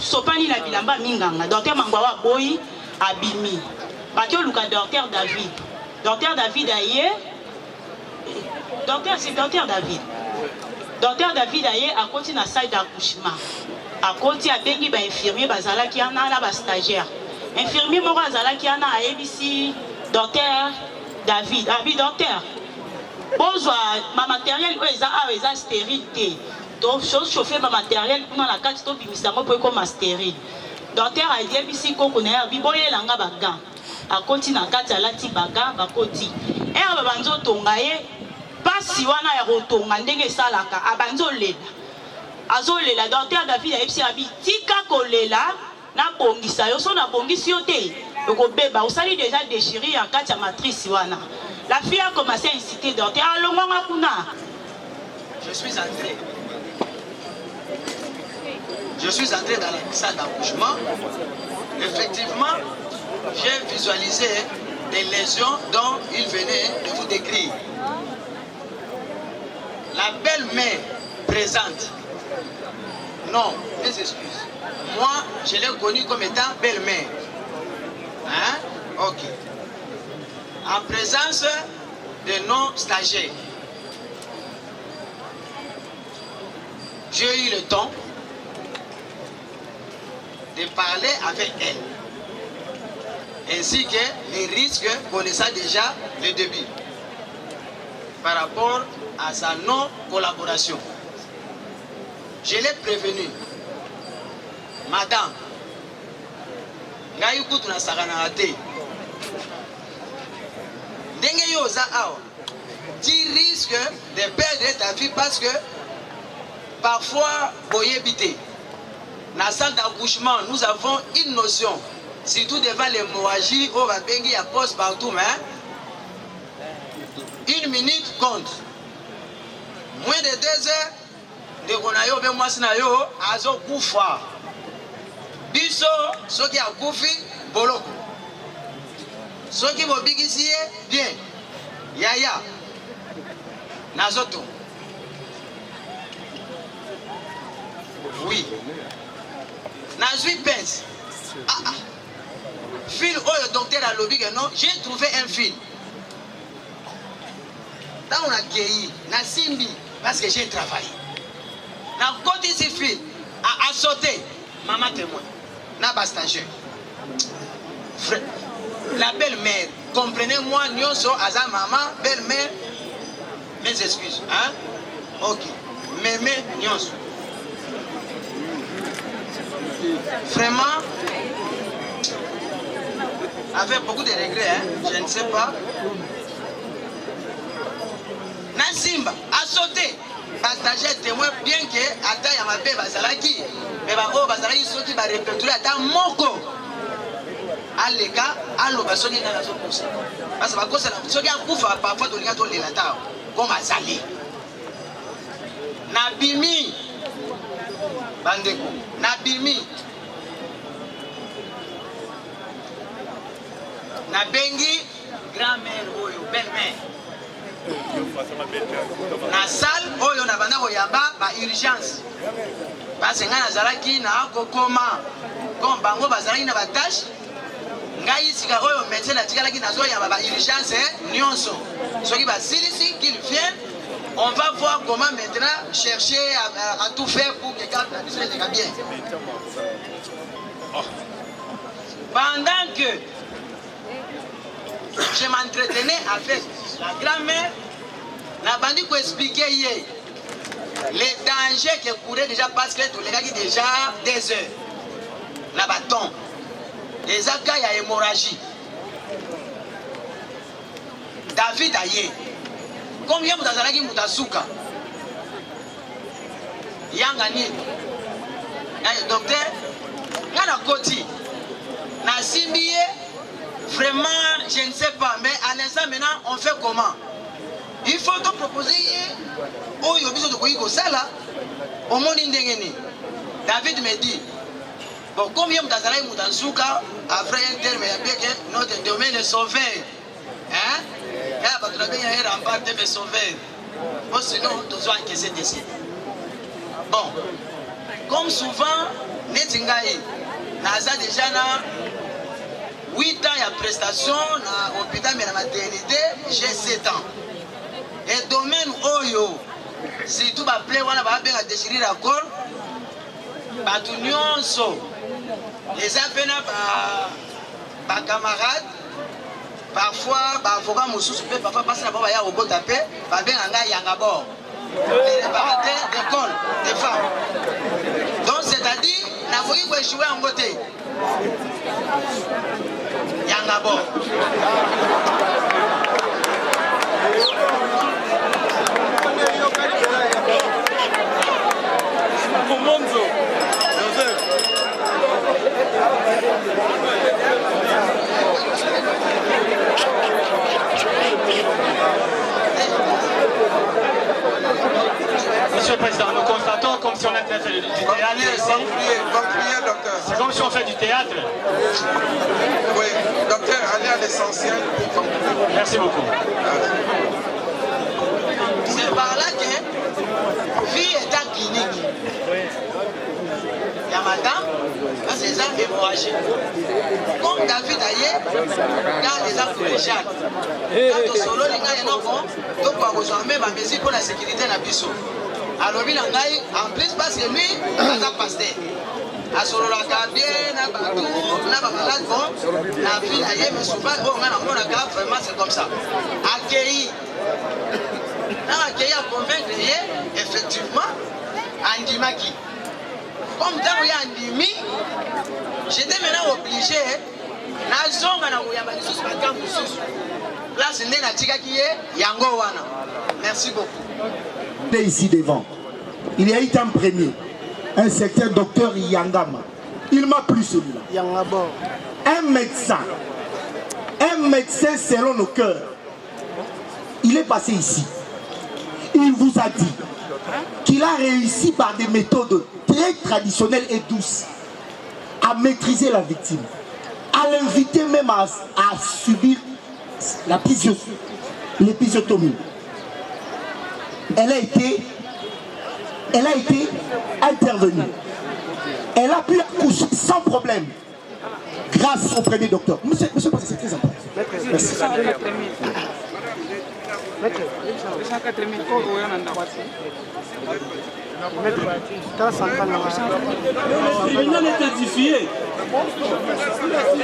Speaker 13: sopani na bilamba minganga docteur Mangwaou boyi abimi batio luka docteur David aye docteur c'est docteur David. Docteur David Aye a continué à salle d'accouchement. A continué à bénir les infirmiers, bazala qui en a là, stagiaire. Infirmier mora bazala qui en a à ABC. Docteur David, abi docteur. Bonjour, ma matériel est stérilité. Donc chose chauffer ma matériel pour la carte to bimisamo pour comme stérile. Docteur a dit ABC ko connaît abi boye langa baga. A continué à carte la ti baga ba koti. Et a banzo tongaye pasi wana ya rotonga ndenge salaka abanzo lela azolela docteur David ayebisi abi tika kolela na bongisa yo so na bongisi yo te okobeba osali déjà déchiré en kati ya matrice wana la fille a commencé à inciter docteur alongonga kuna.
Speaker 15: Je suis entré dans la salle d'accouchement. Effectivement, j'ai visualisé des lésions dont il venait de vous décrire. La belle-mère présente. Non, mes excuses. Moi, je l'ai connue comme étant belle-mère. Hein? Ok. En présence de nos stagiaires, j'ai eu le temps de parler avec elle, ainsi que les risques connaissant déjà le début par rapport à sa non-collaboration. Je l'ai prévenu. Madame, tu risques de perdre ta vie parce que parfois, boyébité. Dans la salle d'accouchement, nous avons une notion, surtout devant l'hémorragie, on va bengi à poste partout, hein? 1 minute compte. Moins de 2 heures, de Gonayo, ben moi, Sinayo, Azo Koufa. Biso, ceux qui a Koufi, Boloko. Ceux qui vont ici, bien. Yaya. Nazoto. Oui. Nazui pense. Fil au docteur à lobby, non, j'ai trouvé un fil. Là on a guéri, na simbi, parce que j'ai travaillé. Na côté ce fil, à sauter, maman témoin, na bas stagiaire. La belle-mère, comprenez-moi, nyonso aza maman, belle-mère, mes excuses, hein? Ok, mémé, nyonso. Vraiment, avec beaucoup de regrets, hein? Je ne sais pas. Nasimba a sauté, partager témoin bien que à taille à ma bébé Bazalaki, mais bah Bazalaki sauté va répertorier à Moko. À l'écart, à l'obasoni dans la zone pousse. Parce que c'est la chose qui a couvert parfois de l'égard de l'État, comme Azali. Nabimi, Bandeko, Nabimi. Nabengi, grand grand-mère oyo belle-mère na salle oyo na banda koyamba ba urgence parce nga nazalaki na kokoma comme bango bazalaki na batashe ngai sika oyo médecin natikalaki nazoyamba ba urgence nyonso soki basilisi qu'il vienne on va voir comment maintenant chercher à tout faire pour que quand la mission est bien. Pendant que je m'entretenais avec la grand-mère, n'a pas dit expliquer les dangers que courait déjà parce que tous les gars qui déjà des heures. La bâton. Les accas, il y a hémorragie. David aïe. Combien vous avez dit Moutasuka? Yangani. Le docteur, Yana Koti. Na Simbié, vraiment, je ne sais pas, mais à l'instant maintenant, on fait comment? Il faut te proposer, oh, il y a besoin de quoi ça là, au monde indégéné. David me dit, bon, combien vous avez dit Moutasuka, après un terme, il y a bien que notre domaine est sauvé. Hein? Il y a un rempart de me sauver. Bon, sinon, nous devons encaisser des sites. Bon, comme souvent, Netingaï, Naza déjà 8 ans il y a prestation à l'hôpital mais la maternité, j'ai 7 ans. Et domaine Oyo, si tout va plaire, on va bien déchirer la colle. Batunion, les appels par camarades. Parfois, avocat Moussous peut parfois passer la barre au bout tapé, va bien en Yangabor. Les réparateurs d'école, des femmes. Donc, c'est-à-dire, n'a voulu pas échouer en beauté. Yangabor.
Speaker 12: Monsieur le Président, nous constatons comme si on était fait du théâtre ici.
Speaker 1: Concluez, docteur.
Speaker 12: C'est comme si on fait du théâtre.
Speaker 1: Oui, docteur, allez à l'essentiel pour conclure.
Speaker 12: Merci beaucoup.
Speaker 15: C'est par là que vie est en clinique. Il y a madame, c'est les armes hémorragiques. Comme David ailleurs, dans les armes collégiales. Quand au solo, les gars, ils n'ont pas. Donc, on va vous emmener ma musique pour la sécurité de la biso. Alors, il en plus, parce que lui, il a pasteur. À solo la cardier, na batou, na malade, bon, la vie ailleurs, mais souvent, bon, on a vraiment, c'est comme ça. Accueilli. Accueilli à convaincre, effectivement, Andimaki. Comme dans le Andimi, j'étais maintenant obligé, na zonga na uyamba lisusu bakambu lisusu. Place nde na tika qui est yango wana. Merci beaucoup.
Speaker 8: Ici devant, il y a eu un premier, un certain docteur Yangama. Il m'a plu celui-là. Un médecin selon nos cœurs. Il est passé ici. Il vous a dit qu'il a réussi par des méthodes très traditionnelles et douces à maîtriser la victime, à l'inviter même à subir l'épisiotomie. Elle a été intervenue. Elle a pu accoucher sans problème grâce au premier docteur. Monsieur, c'est très important. Merci.
Speaker 16: Le tribunal est édifié.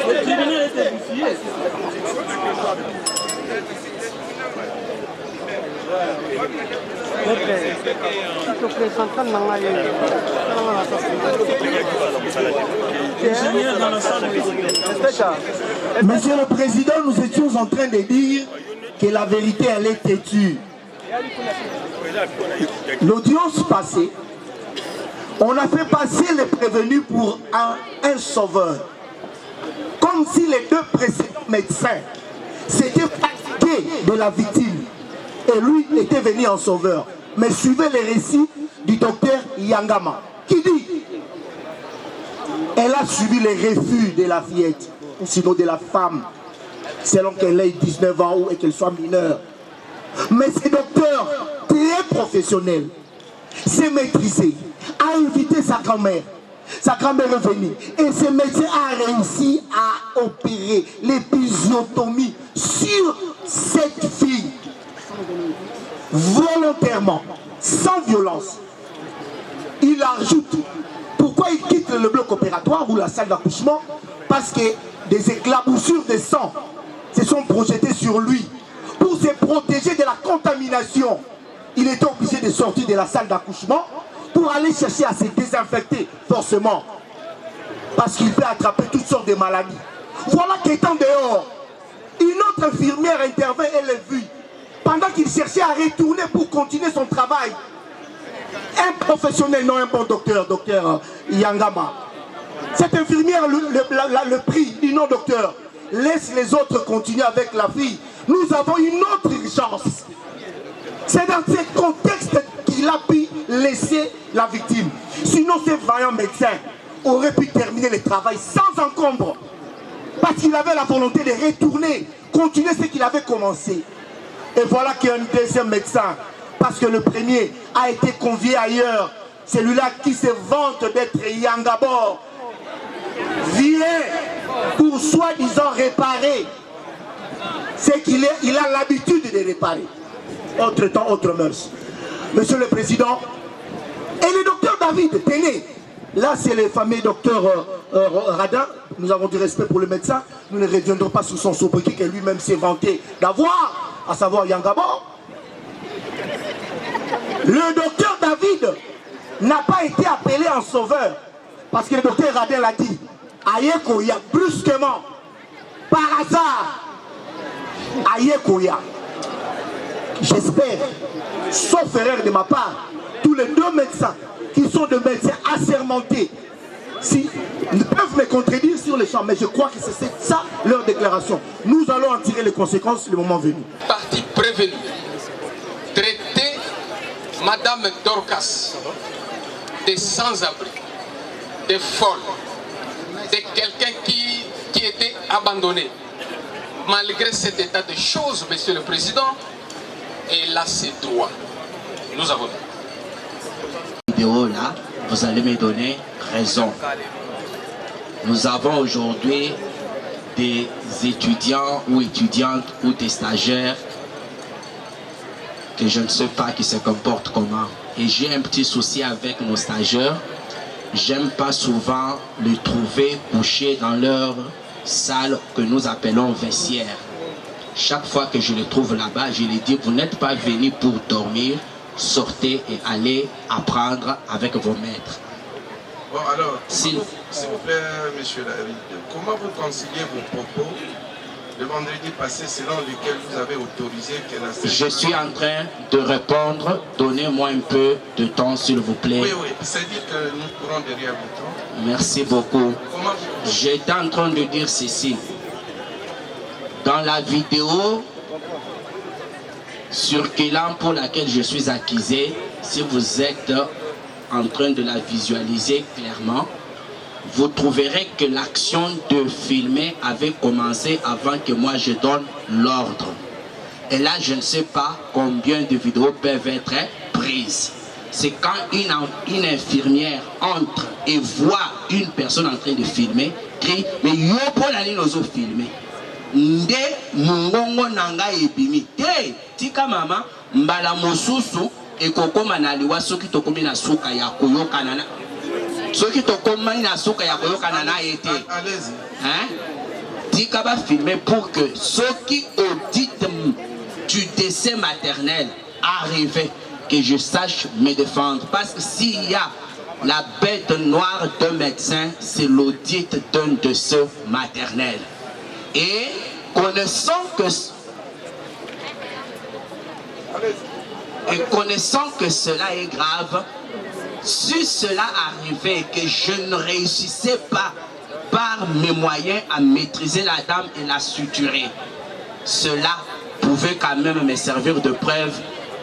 Speaker 16: Le tribunal est édifié.
Speaker 8: Monsieur le Président, nous étions en train de dire que la vérité, elle est têtue. L'audience passée, on a fait passer les prévenus pour un sauveur. Comme si les deux précédents médecins s'étaient fatigués de la victime. Et lui était venu en sauveur. Mais suivez les récits du docteur Yangama, qui dit elle a subi les refus de la fillette, sinon de la femme. selon qu'elle ait 19 ans ou qu'elle soit mineure. Mais ce docteur, très professionnel, s'est maîtrisé, a invité sa grand-mère. Sa grand-mère est venue. Et ce médecin a réussi à opérer l'épisiotomie sur cette fille. Volontairement, sans violence. Il ajoute, pourquoi il quitte le bloc opératoire ou la salle d'accouchement? Parce que des éclaboussures de sang se sont projetées sur lui. Pour se protéger de la contamination, il était obligé de sortir de la salle d'accouchement pour aller chercher à se désinfecter, forcément. Parce qu'il peut attraper toutes sortes de maladies. Voilà qu'étant dehors, une autre infirmière intervient et l'a vu. Pendant qu'il cherchait à retourner pour continuer son travail, un professionnel, non un bon docteur, docteur Yangama, cette infirmière le prie, dit non docteur, laisse les autres continuer avec la fille. Nous avons une autre urgence. C'est dans ce contexte qu'il a pu laisser la victime. Sinon, ce vaillant médecin aurait pu terminer le travail sans encombre. Parce qu'il avait la volonté de retourner, continuer ce qu'il avait commencé. Et voilà qu'il y a un deuxième médecin. Parce que le premier a été convié ailleurs. Celui-là qui se vante d'être Yangabor vient pour soi-disant réparer ce qu'il a l'habitude de réparer. Autre temps, autre mœurs. Monsieur le Président, et le docteur David, tenez, là c'est le fameux docteur Radin, nous avons du respect pour le médecin, nous ne reviendrons pas sur son sobriquet que lui-même s'est vanté d'avoir, à savoir Yangabor. Le docteur David n'a pas été appelé en sauveur, parce que le docteur Radin l'a dit, Ayekoya, brusquement, par hasard, Ayekoya. J'espère, sauf erreur de ma part, tous les deux médecins qui sont des médecins assermentés, si, ils peuvent me contredire sur les champs, mais je crois que c'est ça leur déclaration. Nous allons en tirer les conséquences le moment venu.
Speaker 3: Partie prévenue, traiter Madame Dorcas de sans-abri, de folle, de quelqu'un qui était abandonné. Malgré cet état de choses, Monsieur le Président, elle a ses droits. Nous avons.
Speaker 10: Vidéo là, vous allez me donner raison. Nous avons aujourd'hui des étudiants ou étudiantes ou des stagiaires que je ne sais pas qui se comportent comment. Et j'ai un petit souci avec nos stagiaires. J'aime pas souvent les trouver couchés dans leur salle que nous appelons vestiaire. Chaque fois que je les trouve là-bas, je les dis, vous n'êtes pas venus pour dormir, sortez et allez apprendre avec vos maîtres.
Speaker 1: Bon alors, s'il vous plaît, monsieur David, comment vous conciliez vos propos le vendredi passé selon lesquels vous avez autorisé que la...
Speaker 10: Je suis en train de répondre, donnez-moi un peu de temps s'il vous plaît.
Speaker 1: Oui, oui, c'est-à-dire que nous courons derrière le temps.
Speaker 10: Merci beaucoup. J'étais en train de dire ceci. Dans la vidéo circulant pour laquelle je suis accusé, si vous êtes en train de la visualiser clairement, vous trouverez que l'action de filmer avait commencé avant que moi je donne l'ordre. Et là, je ne sais pas combien de vidéos peuvent être prises. C'est quand une infirmière entre et voit une personne en train de filmer, crie, mais yo pour la ligne aux filmer. Nde mungongo nanga ebimi te tika mama mbala mosusu ekokoma na liwa soki tokomi na suka ya koyokana na soki tokoma na suka ya koyokana na ete hein tika ba filmer pour que soki audite du décès maternel arrivé que je sache me défendre, parce que s'il y a la bête noire d'un médecin, c'est l'audit d'un décès maternel. Et connaissant que cela est grave, si cela arrivait et que je ne réussissais pas par mes moyens à maîtriser la dame et la suturer, cela pouvait quand même me servir de preuve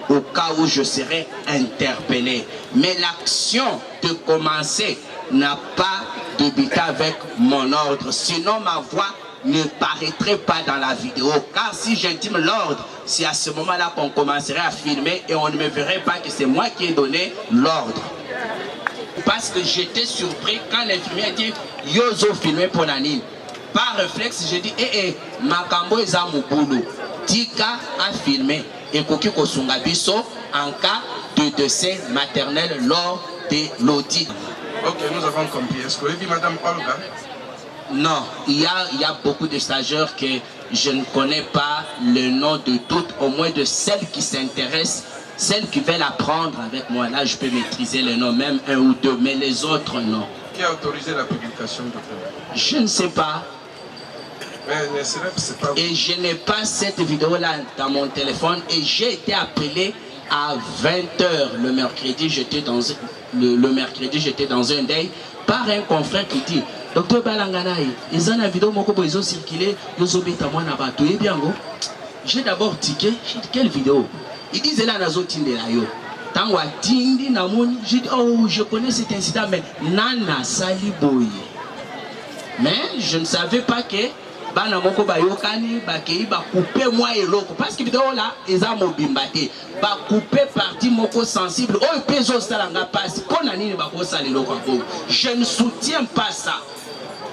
Speaker 10: au cas où je serais interpellé. Mais l'action de commencer n'a pas débuté avec mon ordre, sinon ma voix ne paraîtrait pas dans la vidéo. Car si j'intime l'ordre, c'est à ce moment-là qu'on commencerait à filmer et on ne me verrait pas que c'est moi qui ai donné l'ordre. Parce que j'étais surpris quand l'infirmière dit « Yozo filmé pour la nine ». Par réflexe, j'ai dit « Makambo eza mubulu, tika a filmé ». Et Koki Kosunga Biso en cas de décès maternel lors de l'audit.
Speaker 1: Ok, nous avons compris. Est-ce que vous avez dit Madame Olga?
Speaker 10: Non, il y a beaucoup de stagiaires que je ne connais pas le nom de toutes, au moins de celles qui s'intéressent, celles qui veulent apprendre avec moi. Là, je peux maîtriser le nom, même un ou deux, mais les autres, non.
Speaker 1: Qui a autorisé la publication, docteur?
Speaker 10: Je ne sais pas.
Speaker 1: Mais c'est pas...
Speaker 10: Et je n'ai pas cette vidéo-là dans mon téléphone et j'ai été appelé à 20h le mercredi. J'étais dans un deuil par un confrère qui dit « Docteur Balanganaï, ils ont une vidéo, ils ont circulé, ils ont mis à moi, j'ai d'abord tiqué, j'ai dit « Quelle vidéo ?» Ils disent « Là, nazo tinde la yo. » J'ai dit « Oh, je connais cet incident, mais nana sali boye. » Mais je ne savais pas que bana moko bayokani bakei ba couper moi eloko parce que vidéo là eza mobimba te ba couper partie moko sensible o peso salanga passe pona nini ba ko sala eloko ko. Je ne soutiens pas ça.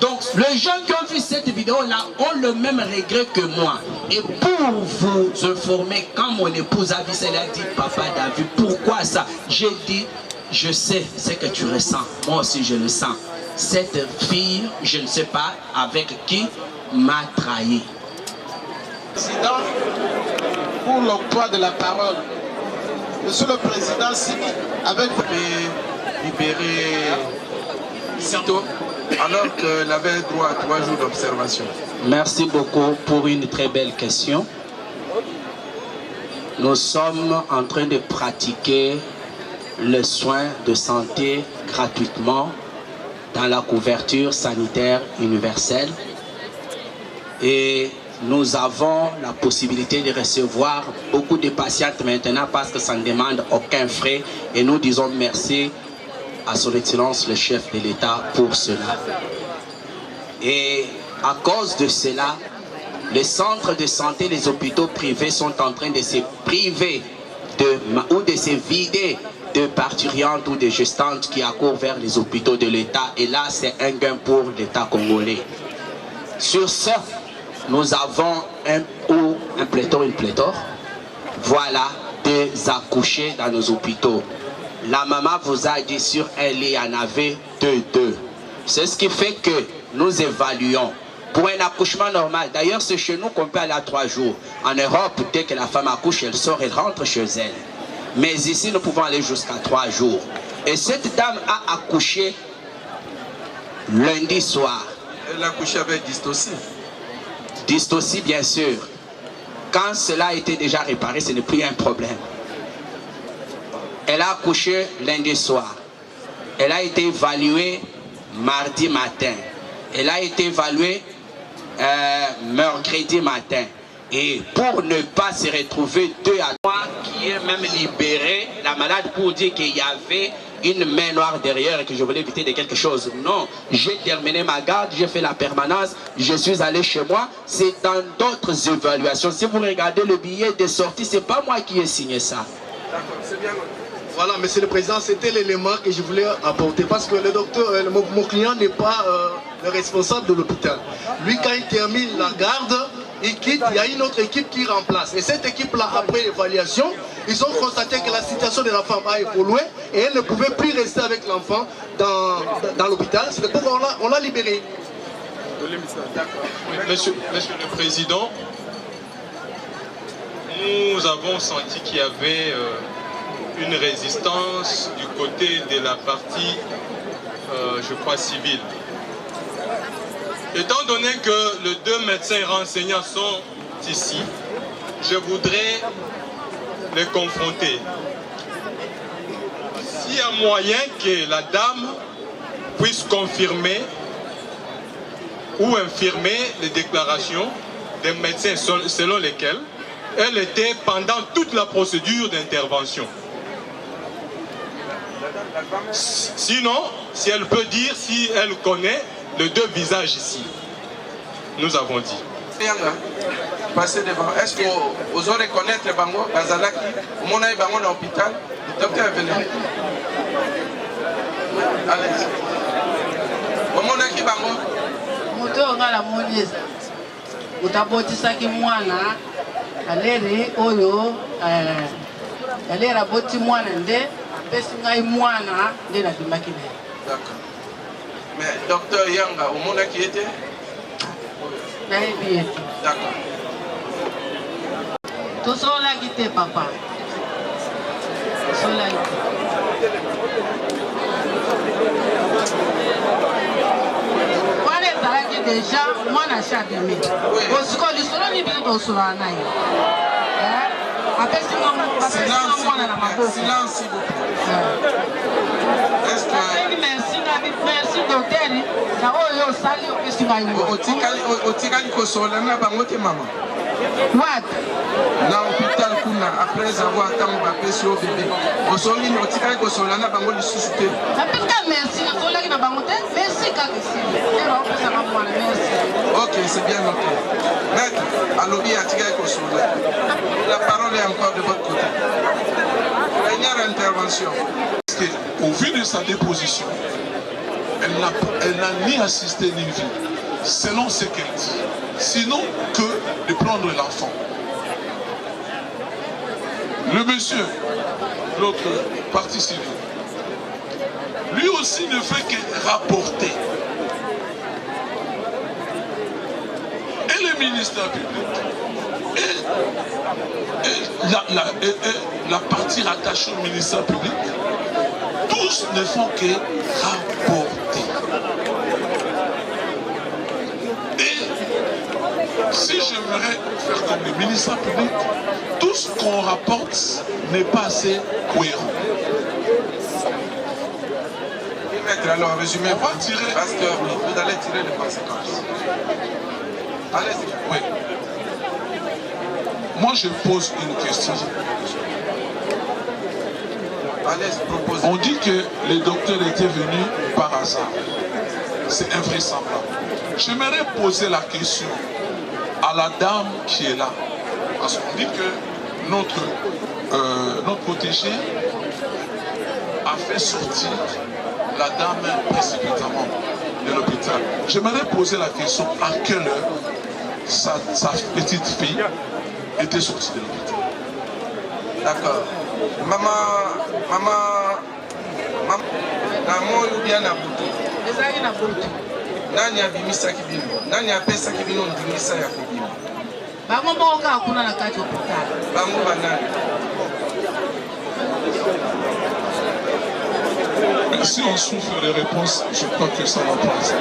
Speaker 10: Donc les gens qui ont vu cette vidéo là ont le même regret que moi. Et pour vous informer, quand mon épouse a vu ça, elle a dit papa David, pourquoi ça? J'ai dit je sais ce que tu ressens, moi aussi je le sens. Cette fille, je ne sais pas avec qui, m'a trahi.
Speaker 17: Président, pour l'octroi de la parole, Monsieur le Président, si avec vous
Speaker 1: libéré sitôt, alors qu'elle avait droit à 3 jours d'observation.
Speaker 10: Merci beaucoup pour une très belle question. Nous sommes en train de pratiquer les soins de santé gratuitement dans la couverture sanitaire universelle. Et nous avons la possibilité de recevoir beaucoup de patientes maintenant parce que ça ne demande aucun frais. Et nous disons merci à son Excellence le chef de l'État pour cela. Et à cause de cela, les centres de santé, les hôpitaux privés sont en train de se priver ou de se vider de parturientes ou de gestantes qui accourent vers les hôpitaux de l'État. Et là, c'est un gain pour l'État congolais. Sur ce, nous avons une pléthore, voilà, des accouchés dans nos hôpitaux. La maman vous a dit sur un lit, il y en avait deux. C'est ce qui fait que nous évaluons. Pour un accouchement normal, d'ailleurs c'est chez nous qu'on peut aller à 3 jours. En Europe, dès que la femme accouche, elle sort, elle rentre chez elle. Mais ici, nous pouvons aller jusqu'à 3 jours. Et cette dame a accouché lundi soir.
Speaker 1: Elle a accouché avec dystocie.
Speaker 10: Dystocie, bien sûr. Quand cela a été déjà réparé, ce n'est plus un problème. Elle a accouché lundi soir. Elle a été évaluée mardi matin. Elle a été évaluée mercredi matin. Et pour ne pas se retrouver 2 à 3 qui est même libéré, la malade pour dire qu'il y avait une main noire derrière et que je voulais éviter de quelque chose. Non, j'ai terminé ma garde, j'ai fait la permanence, je suis allé chez moi. C'est dans d'autres évaluations. Si vous regardez le billet de sortie, c'est pas moi qui ai signé ça.
Speaker 1: D'accord, c'est bien.
Speaker 8: Voilà, Monsieur le Président, c'était l'élément que je voulais apporter parce que le docteur, mon client n'est pas le responsable de l'hôpital. Lui, quand il termine la garde, il quitte, il y a une autre équipe qui remplace. Et cette équipe-là, après l'évaluation, ils ont constaté que la situation de la femme a évolué et elle ne pouvait plus rester avec l'enfant dans l'hôpital. C'est pourquoi on l'a libérée.
Speaker 18: Monsieur le Président, nous avons senti qu'il y avait une résistance du côté de la partie, je crois, civile. Étant donné que les 2 médecins renseignants sont ici, je voudrais les confronter. S'il y a moyen que la dame puisse confirmer ou infirmer les déclarations des médecins selon lesquels elle était pendant toute la procédure d'intervention. Sinon, si elle peut dire si elle connaît les 2 visages ici. nous avons dit.
Speaker 1: Passez devant. Est-ce que vous aurez reconnaître les bango, Bazalaki, au monde bango dans l'hôpital, le docteur est venu. Allez. Au monde qui bango.
Speaker 19: Moto ngala moniza. Utabotisaki mwana alere oyo alera boti mwana nde apesi ngai mwana nde nabimaki naye.
Speaker 1: D'accord. Mais docteur Yanga, au monde qui était?
Speaker 19: Nayebi ete.
Speaker 1: D'accord.
Speaker 19: Tosolaki te papa. Tosolaki te. Wana ezalaki deja mwana si abimi. Osiko lisolo ni bino tosolana na ye. Apesi nga mwana na maboko.
Speaker 1: Silence s'il vous plaît. Est-ce que...
Speaker 19: Merci docteur. Na oyo osali opesi ngai mwana.
Speaker 1: Otikali kosolana bango te mama.
Speaker 19: What?
Speaker 1: Na hôpital kuna après avoir attendu bapesi au bébé. Osoli ni otikali kosolana bango lisusu te.
Speaker 19: Napika merci na solaki na bango te. Merci kaka sili. Ero opesa nga mwana merci.
Speaker 1: Ok, c'est bien noté. Maître, alobi atikali kosolana. La parole est encore de votre côté. Dernière intervention.
Speaker 5: Au vu de sa déposition, elle n'a ni assisté ni vu, selon ce qu'elle dit, sinon que de prendre l'enfant. Le monsieur, l'autre partie civile, lui aussi ne fait que rapporter. Et le ministère public, et la partie rattachée au ministère public, tous ne font que rapporter. Et si j'aimerais faire comme le ministère public, tout ce qu'on rapporte n'est pas assez cohérent.
Speaker 1: Alors, résumez, on va tirer, parce que vous allez tirer les conséquences. Allez-y.
Speaker 5: Oui. Moi, je pose une question. On dit que le docteur était venu par hasard. C'est invraisemblable. J'aimerais poser la question à la dame qui est là. Parce qu'on dit que notre protégé a fait sortir la dame précipitamment de l'hôpital. J'aimerais poser la question à quelle heure sa petite fille était sortie de l'hôpital.
Speaker 1: D'accord. Maman, na moyo bien na butu.
Speaker 19: Ezali na butu.
Speaker 1: Nani abimisaki bino? Nani apesaki bino ndimisa ya kobima?
Speaker 19: Bango moko hakuna na kati hospital.
Speaker 1: Bango banani?
Speaker 5: Mais si on souffre de réponses, je crois que ça va passer.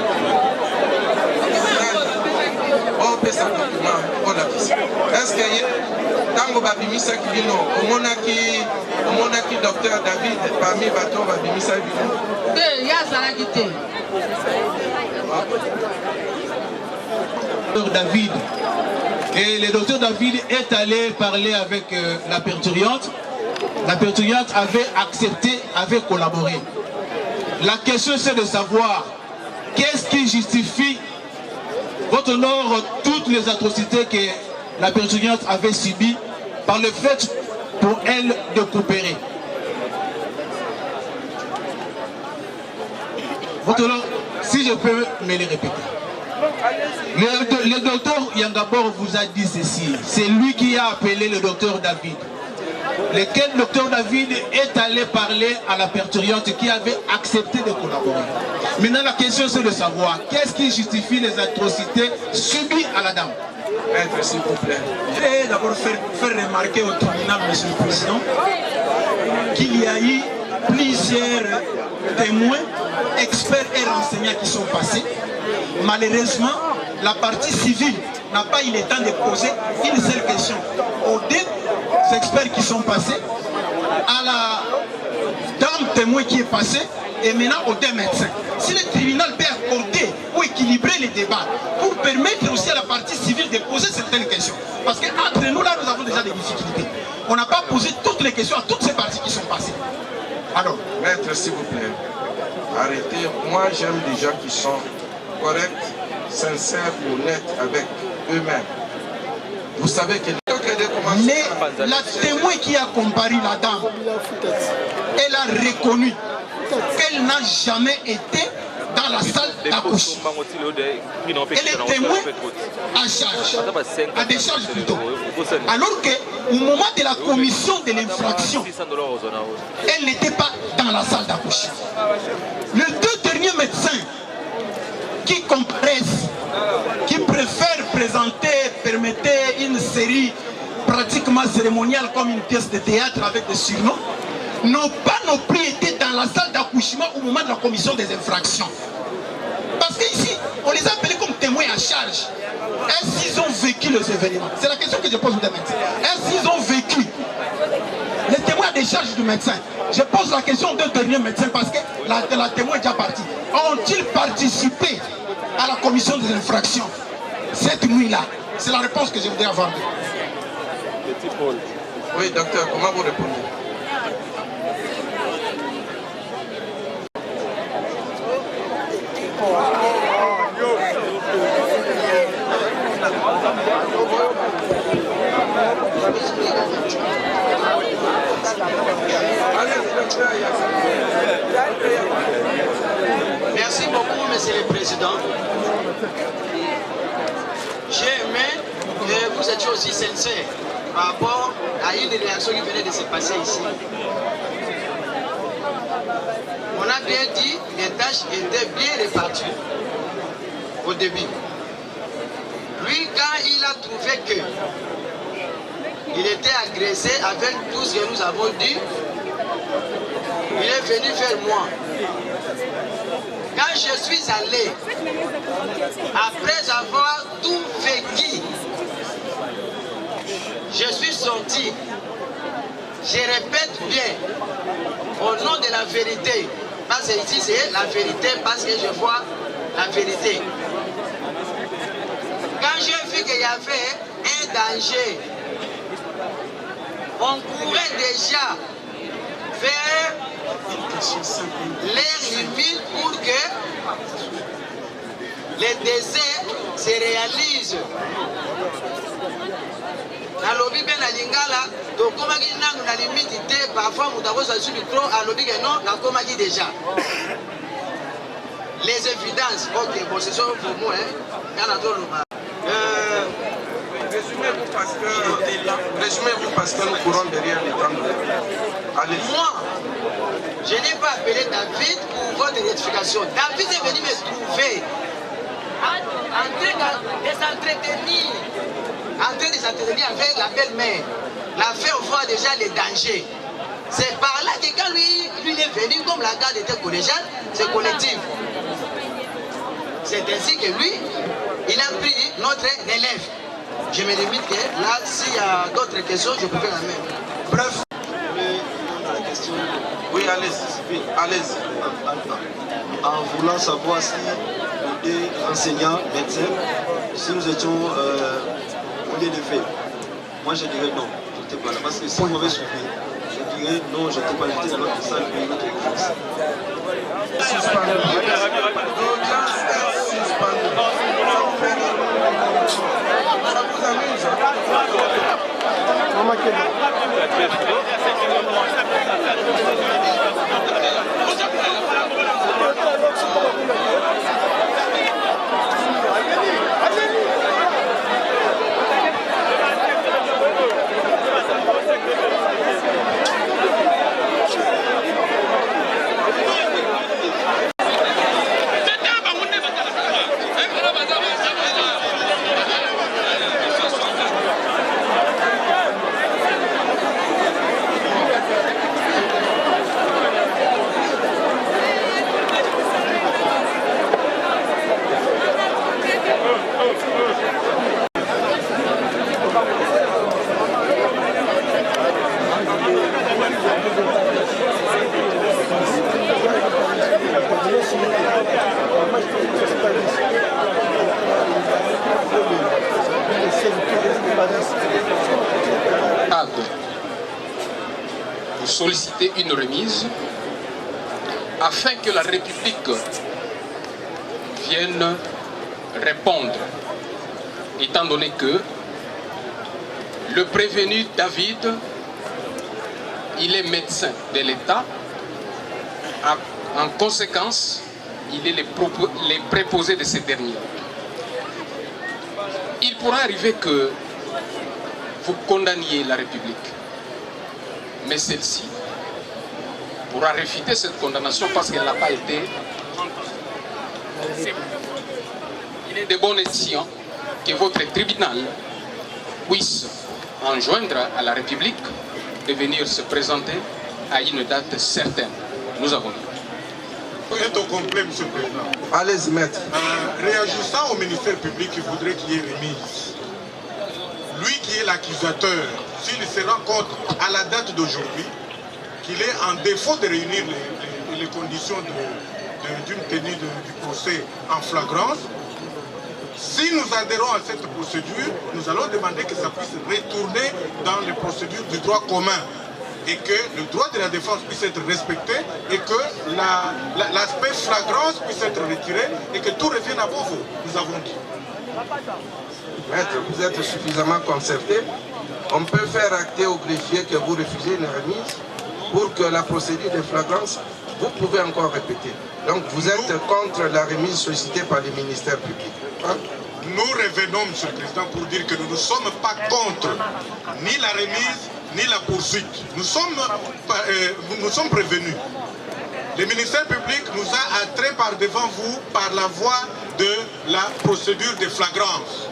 Speaker 1: Est-ce que tango babimisaki bino omonaki docteur David parmi bato babimisaki bino?
Speaker 19: Te yazalaki te.
Speaker 20: David. Et le docteur David est allé parler avec la parturiente. La parturiente avait accepté, avait collaboré. La question c'est de savoir qu'est-ce qui justifie votre honneur toutes les atrocités que la parturiente avait subies par le fait pour elle de coopérer. Votre honneur, si je peux me les répéter. Le docteur Yangabor vous a dit ceci. C'est lui qui a appelé le docteur David. Lequel docteur David est allé parler à la parturiente qui avait accepté de collaborer. Maintenant la question c'est de savoir qu'est-ce qui justifie les atrocités subies à la dame.
Speaker 1: Maître, s'il vous plaît.
Speaker 4: Je vais d'abord faire remarquer au tribunal, Monsieur le Président, qu'il y a eu plusieurs témoins, experts et renseignants qui sont passés. Malheureusement, la partie civile n'a pas eu le temps de poser une seule question aux deux experts qui sont passés, à la dame témoin qui est passée et maintenant aux deux médecins. Si le tribunal peut accorder ou équilibrer les débats pour permettre aussi à la partie civile de poser certaines questions. Parce qu'entre nous là, nous avons déjà des difficultés. On n'a pas posé toutes les questions à toutes ces parties qui sont passées. Alors,
Speaker 1: maître, s'il vous plaît, arrêtez. Moi, j'aime des gens qui sont corrects sincères ou honnêtes avec eux-mêmes, vous savez que
Speaker 8: la témoin qui a comparé la dame, elle a reconnu qu'elle n'a jamais été dans la salle d'accouchement. Elle est témoin à charge, à décharge plutôt. Alors qu'au moment de la commission de l'infraction, elle n'était pas dans la salle d'accouchement. Les deux derniers médecins qui comparaissent, qui préfèrent permettez une série pratiquement cérémoniale comme une pièce de théâtre avec des surnoms, n'ont pas non plus été dans la salle d'accouchement au moment de la commission des infractions. Parce qu'ici, on les a appelés comme témoins à charge. Est-ce qu'ils ont vécu les événements? C'est la question que je pose aux médecins. Est-ce qu'ils ont vécu les témoins à décharge du médecin? Je pose la question aux deux derniers médecins parce que la témoin est déjà partie. Ont-ils participé à la commission des infractions cette nuit-là? C'est la réponse que je voudrais avoir.
Speaker 1: Oui, docteur, comment vous répondez?
Speaker 15: Merci beaucoup, Monsieur le Président. J'ai aimé que vous étiez aussi sincère par rapport à une réaction qui venait de se passer ici. On a bien dit que les tâches étaient bien réparties au début. Lui, quand il a trouvé que il était agressé avec tout ce que nous avons dit, il est venu vers moi. Quand je suis allé, après avoir tout vécu, je suis sorti. Je répète bien, au nom de la vérité, parce que ici c'est la vérité, parce que je vois la vérité. Quand j'ai vu qu'il y avait un danger, on courait déjà vers l'air limite pour que les déserts se réalisent. Na lobby ben na lingala, donc comme il n'a na limite, parfois nous avons sur le micro, à lobby que non, na comme dit déjà. Les évidences, ok, bon c'est ça pour moi, hein.
Speaker 1: Résumez-vous parce que nous courons derrière les temps. Allez.
Speaker 15: Moi, je n'ai pas appelé David pour votre rectification. David est venu me trouver en train de s'entretenir avec la belle-mère. L'affaire voit déjà les dangers. C'est par là que quand lui est venu, comme la garde était collégiale, c'est collectif. C'est ainsi que lui, il a pris notre élève. Je me limite que là, s'il y a d'autres questions, je peux faire la même.
Speaker 1: Bref. Oui, allez-y.
Speaker 21: En voulant savoir si les deux enseignants, médecins, si nous étions au lieu de fait. Moi, je dirais non, je n'étais pas là. Parce que si vous m'avez suivi, je dirais non, je n'étais pas là, j'étais dans notre salle, mais notre classe.
Speaker 22: Vous sollicitez une remise afin que la République vienne répondre, étant donné que le prévenu David, il est médecin de l'État. En conséquence, il est les préposés de ces derniers. Il pourra arriver que vous condamniez la République, mais celle-ci pourra réfuter cette condamnation parce qu'elle n'a pas été. Il est de bon escient que votre tribunal puisse enjoindre à la République de venir se présenter à une date certaine. Nous avons dit.
Speaker 2: Est au complet, M. le Président.
Speaker 1: Allez-y, maître.
Speaker 2: Réagissant au ministère public, il voudrait qu'il y ait remise. Lui qui est l'accusateur, s'il se rend compte à la date d'aujourd'hui qu'il est en défaut de réunir les conditions d'une tenue du procès en flagrance, si nous adhérons à cette procédure, nous allons demander que ça puisse retourner dans les procédures du droit commun et que le droit de la défense puisse être respecté et que l'aspect flagrance puisse être retiré et que tout revienne à bon vous. Nous avons dit.
Speaker 1: Maître, vous êtes suffisamment concerté. On peut faire acter au greffier que vous refusez une remise pour que la procédure de flagrance, vous pouvez encore répéter. Donc vous êtes contre la remise sollicitée par les ministères publics. Hein?
Speaker 2: Nous revenons, M. le Président, pour dire que nous ne sommes pas contre ni la remise ni la poursuite. Nous sommes prévenus. Le ministère public nous a attraits par devant vous par la voie de la procédure de flagrance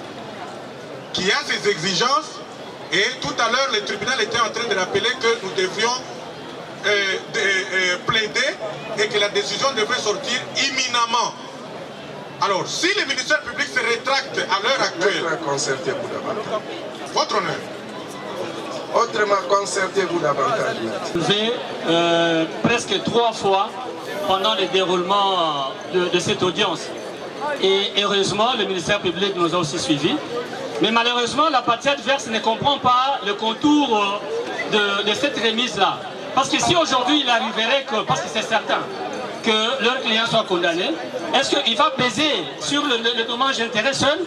Speaker 2: qui a ses exigences et tout à l'heure le tribunal était en train de rappeler que nous devions plaider et que la décision devrait sortir imminemment. Alors, si le ministère public se rétracte à l'heure actuelle...
Speaker 1: Concertez-vous davantage.
Speaker 2: Votre honneur.
Speaker 1: Autrement, concertez-vous davantage.
Speaker 12: Presque 3 fois pendant le déroulement de cette audience. Et heureusement, le ministère public nous a aussi suivis. Mais malheureusement, la partie adverse ne comprend pas le contour de cette remise-là. Parce que si aujourd'hui il arriverait que, parce que c'est certain, que leur client soit condamné, est-ce qu'il va peser sur le dommage d'intérêt seul?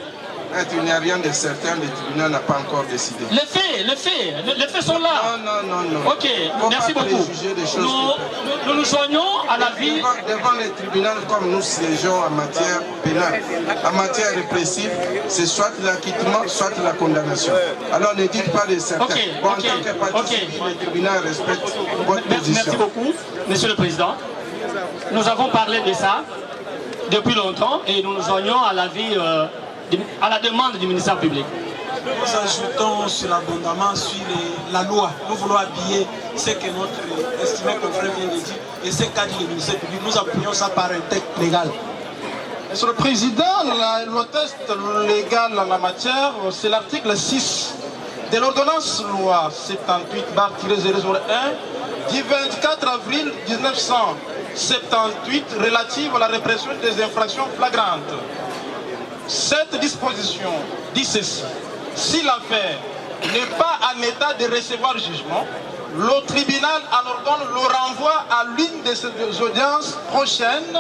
Speaker 1: Il n'y a rien de certain, le tribunal n'a pas nous décidé.
Speaker 12: Les faits sont là.
Speaker 1: Non.
Speaker 12: Ok, merci beaucoup. Nous nous joignons à la vie.
Speaker 1: Devant les tribunaux, comme nous siégeons en matière pénale, en matière répressive, c'est soit l'acquittement, soit la condamnation. Alors ne dites pas de certains. En tant que partie civile, le tribunal respecte votre position.
Speaker 12: Merci beaucoup, Monsieur le Président. Nous avons parlé de ça depuis longtemps et nous nous joignons à la vie. À la demande du ministère public.
Speaker 14: Nous ajoutons sur l'abondamment sur la loi. Nous voulons habiller ce que notre estimé confrère vient de dire et ce qu'a dit le ministère public. Nous appuyons ça par un texte légal.
Speaker 17: Monsieur le Président, le texte légal en la matière, c'est l'article 6 de l'ordonnance loi 78/001 du 24 avril 1978 relative à la répression des infractions flagrantes. Cette disposition dit ceci: si l'affaire n'est pas en état de recevoir jugement, le tribunal en ordonne le renvoi à l'une de ses audiences prochaines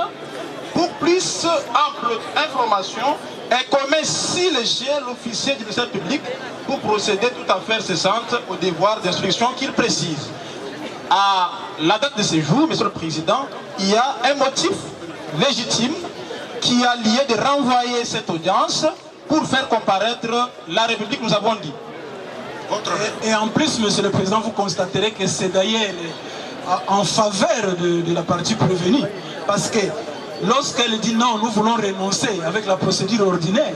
Speaker 17: pour plus ample information et commet si léger l'officier du ministère public pour procéder toute affaire cessante au devoir d'instruction qu'il précise. À la date de ce jour, Monsieur le Président, il y a un motif légitime qui a lié de renvoyer cette audience pour faire comparaître la République, nous avons dit.
Speaker 14: Et en plus, Monsieur le Président, vous constaterez que c'est d'ailleurs en faveur de la partie prévenue. Parce que lorsqu'elle dit non, nous voulons renoncer avec la procédure ordinaire,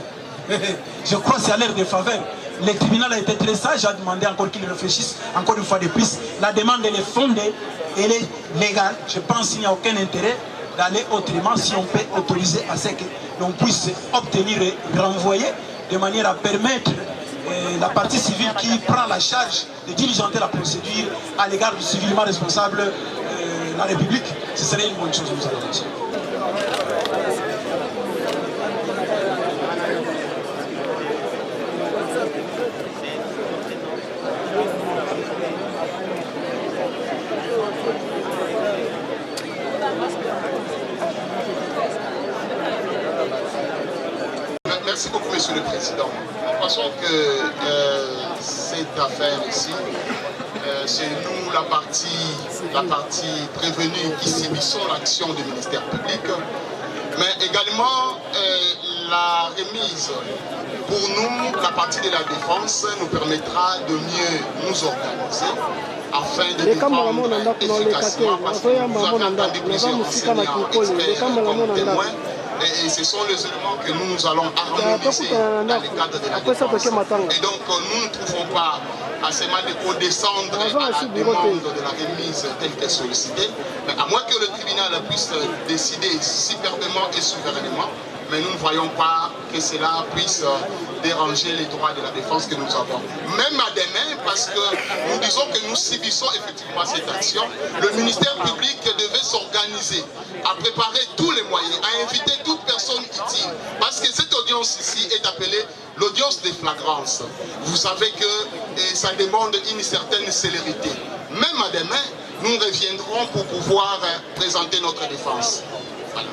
Speaker 14: je crois que c'est à l'air de faveur. Le tribunal a été très sage, a demandé encore qu'il réfléchisse encore une fois de plus. La demande elle est fondée, elle est légale. Je pense qu'il n'y a aucun intérêt d'aller autrement si on peut autoriser à ce que l'on puisse obtenir et renvoyer de manière à permettre la partie civile qui prend la charge de diligenter la procédure à l'égard du civilement responsable, la République. Ce serait une bonne chose, nous allons dire.
Speaker 7: Merci beaucoup, Monsieur le Président. Nous pensons que cette affaire ici, c'est nous, la partie prévenue, qui subissons l'action du ministère public, mais également la remise pour nous, la partie de la défense, nous permettra de mieux nous organiser afin de défendre efficacement, parce que nous avons entendu plusieurs enseignants, experts comme témoins. Et ce sont les éléments que nous allons harmoniser dans le cadre de la défense. Et donc nous ne trouvons pas assez mal de descendre à la demande de la remise telle qu'elle sollicitée, mais à moins que le tribunal puisse décider superbement et souverainement, mais nous ne voyons pas que cela puisse déranger les droits de la défense que nous avons. Même à demain, parce que nous disons que nous subissons effectivement cette action, le ministère public devait s'organiser, à préparer tous les moyens, à inviter toute personne utile. Parce que cette audience ici est appelée l'audience des flagrances. Vous savez que ça demande une certaine célérité. Même à demain, nous reviendrons pour pouvoir présenter notre défense. Voilà.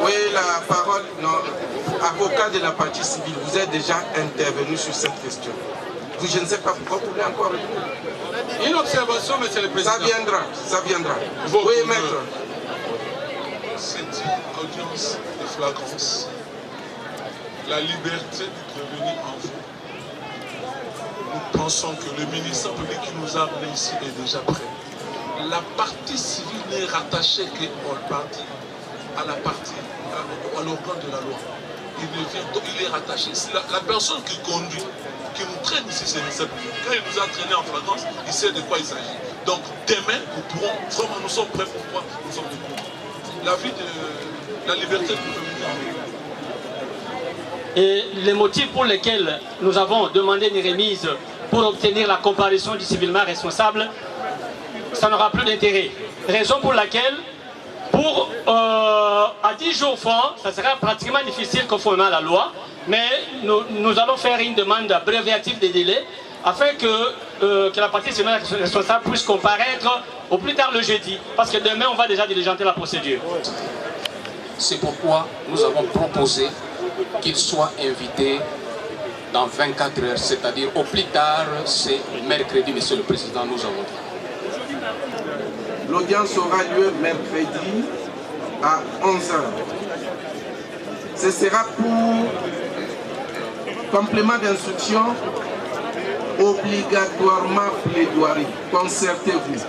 Speaker 1: Oui, la parole, non, avocat de la partie civile, vous êtes déjà intervenu sur cette question. Vous, je ne sais pas pourquoi vous voulez encore répondre.
Speaker 18: Une observation, Monsieur le Président.
Speaker 1: Ça viendra. Oui, maître.
Speaker 5: C'est une audience de flagrance. La liberté du prévenu en vous. Nous pensons que le ministère public qui nous a amené ici est déjà prêt. La partie civile n'est rattachée qu'au parti, à la partie, à l'organe de la loi. Il est rattaché. C'est la personne qui conduit, qui nous traîne ici, c'est le ministère public. Quand il nous a traîné en flagrance, il sait de quoi il s'agit. Donc demain, nous pourrons, vraiment, nous sommes prêts pour quoi nous sommes debout. La vie de la liberté du prévenu.
Speaker 12: Et les motifs pour lesquels nous avons demandé une remise pour obtenir la comparution du civilement responsable, ça n'aura plus d'intérêt. Raison pour laquelle, à 10 jours francs, ça sera pratiquement difficile conformément à la loi, mais nous allons faire une demande abréviative des délais afin que la partie civilement responsable puisse comparaître au plus tard le jeudi, parce que demain on va déjà diligenter la procédure.
Speaker 22: C'est pourquoi nous avons proposé qu'il soit invité dans 24 heures, c'est-à-dire au plus tard, c'est mercredi, Monsieur le Président, nous avons dit.
Speaker 1: L'audience aura lieu mercredi à 11h. Ce sera pour complément d'instruction, obligatoirement plaidoirie. Concertez-vous.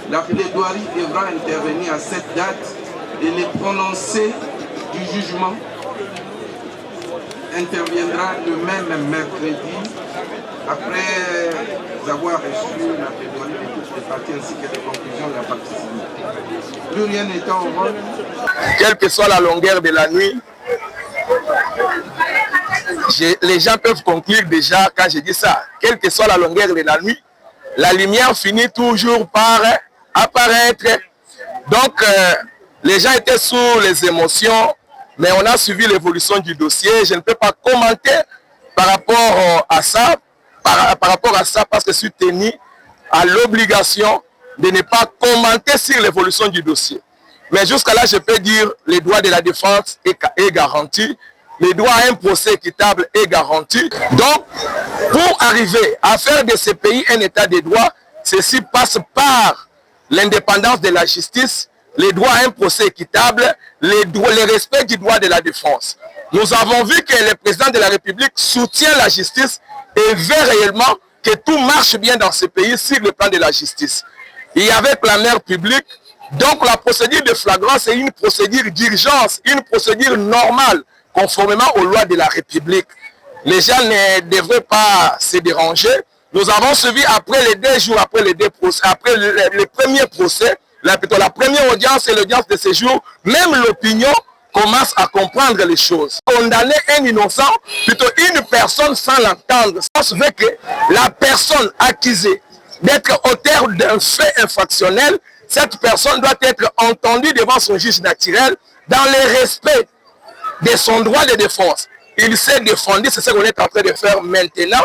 Speaker 1: La plaidoirie devra intervenir à cette date et les prononcés du jugement interviendra le même mercredi après avoir reçu la plaidoirie de toutes les parties ainsi que les conclusions de la partie civile. Plus rien n'étant au vote.
Speaker 9: Quelle que soit la longueur de la nuit, les gens peuvent conclure déjà quand je dis ça. Quelle que soit la longueur de la nuit, la lumière finit toujours par apparaître. Donc, les gens étaient sous les émotions, mais on a suivi l'évolution du dossier. Je ne peux pas commenter par rapport à ça, parce que je suis tenu à l'obligation de ne pas commenter sur l'évolution du dossier. Mais jusqu'à là, je peux dire les droits de la défense est garanti, les droits à un procès équitable est garanti. Donc, pour arriver à faire de ce pays un état de droit, ceci passe par l'indépendance de la justice, les droits à un procès équitable, le respect du droit de la défense. Nous avons vu que le président de la République soutient la justice et veut réellement que tout marche bien dans ce pays sur le plan de la justice. Et avec la mère publique, donc la procédure de flagrance est une procédure d'urgence, une procédure normale, conformément aux lois de la République. Les gens ne devraient pas se déranger. Nous avons suivi après les 2 jours, après les premiers procès, la première audience et l'audience de séjour, même l'opinion commence à comprendre les choses. Condamner un innocent, plutôt une personne sans l'entendre, ça veut que la personne accusée d'être auteur d'un fait infractionnel, cette personne doit être entendue devant son juge naturel dans le respect de son droit de défense. Il s'est défendu, c'est ce qu'on est en train de faire maintenant.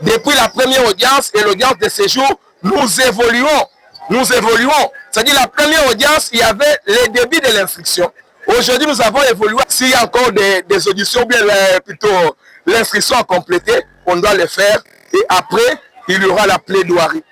Speaker 9: Depuis la première audience et l'audience de séjour, nous évoluons. C'est-à-dire la première audience, il y avait le début de l'instruction. Aujourd'hui, nous avons évolué. S'il y a encore des auditions, ou bien plutôt l'instruction à compléter, on doit le faire. Et après, il y aura la plaidoirie.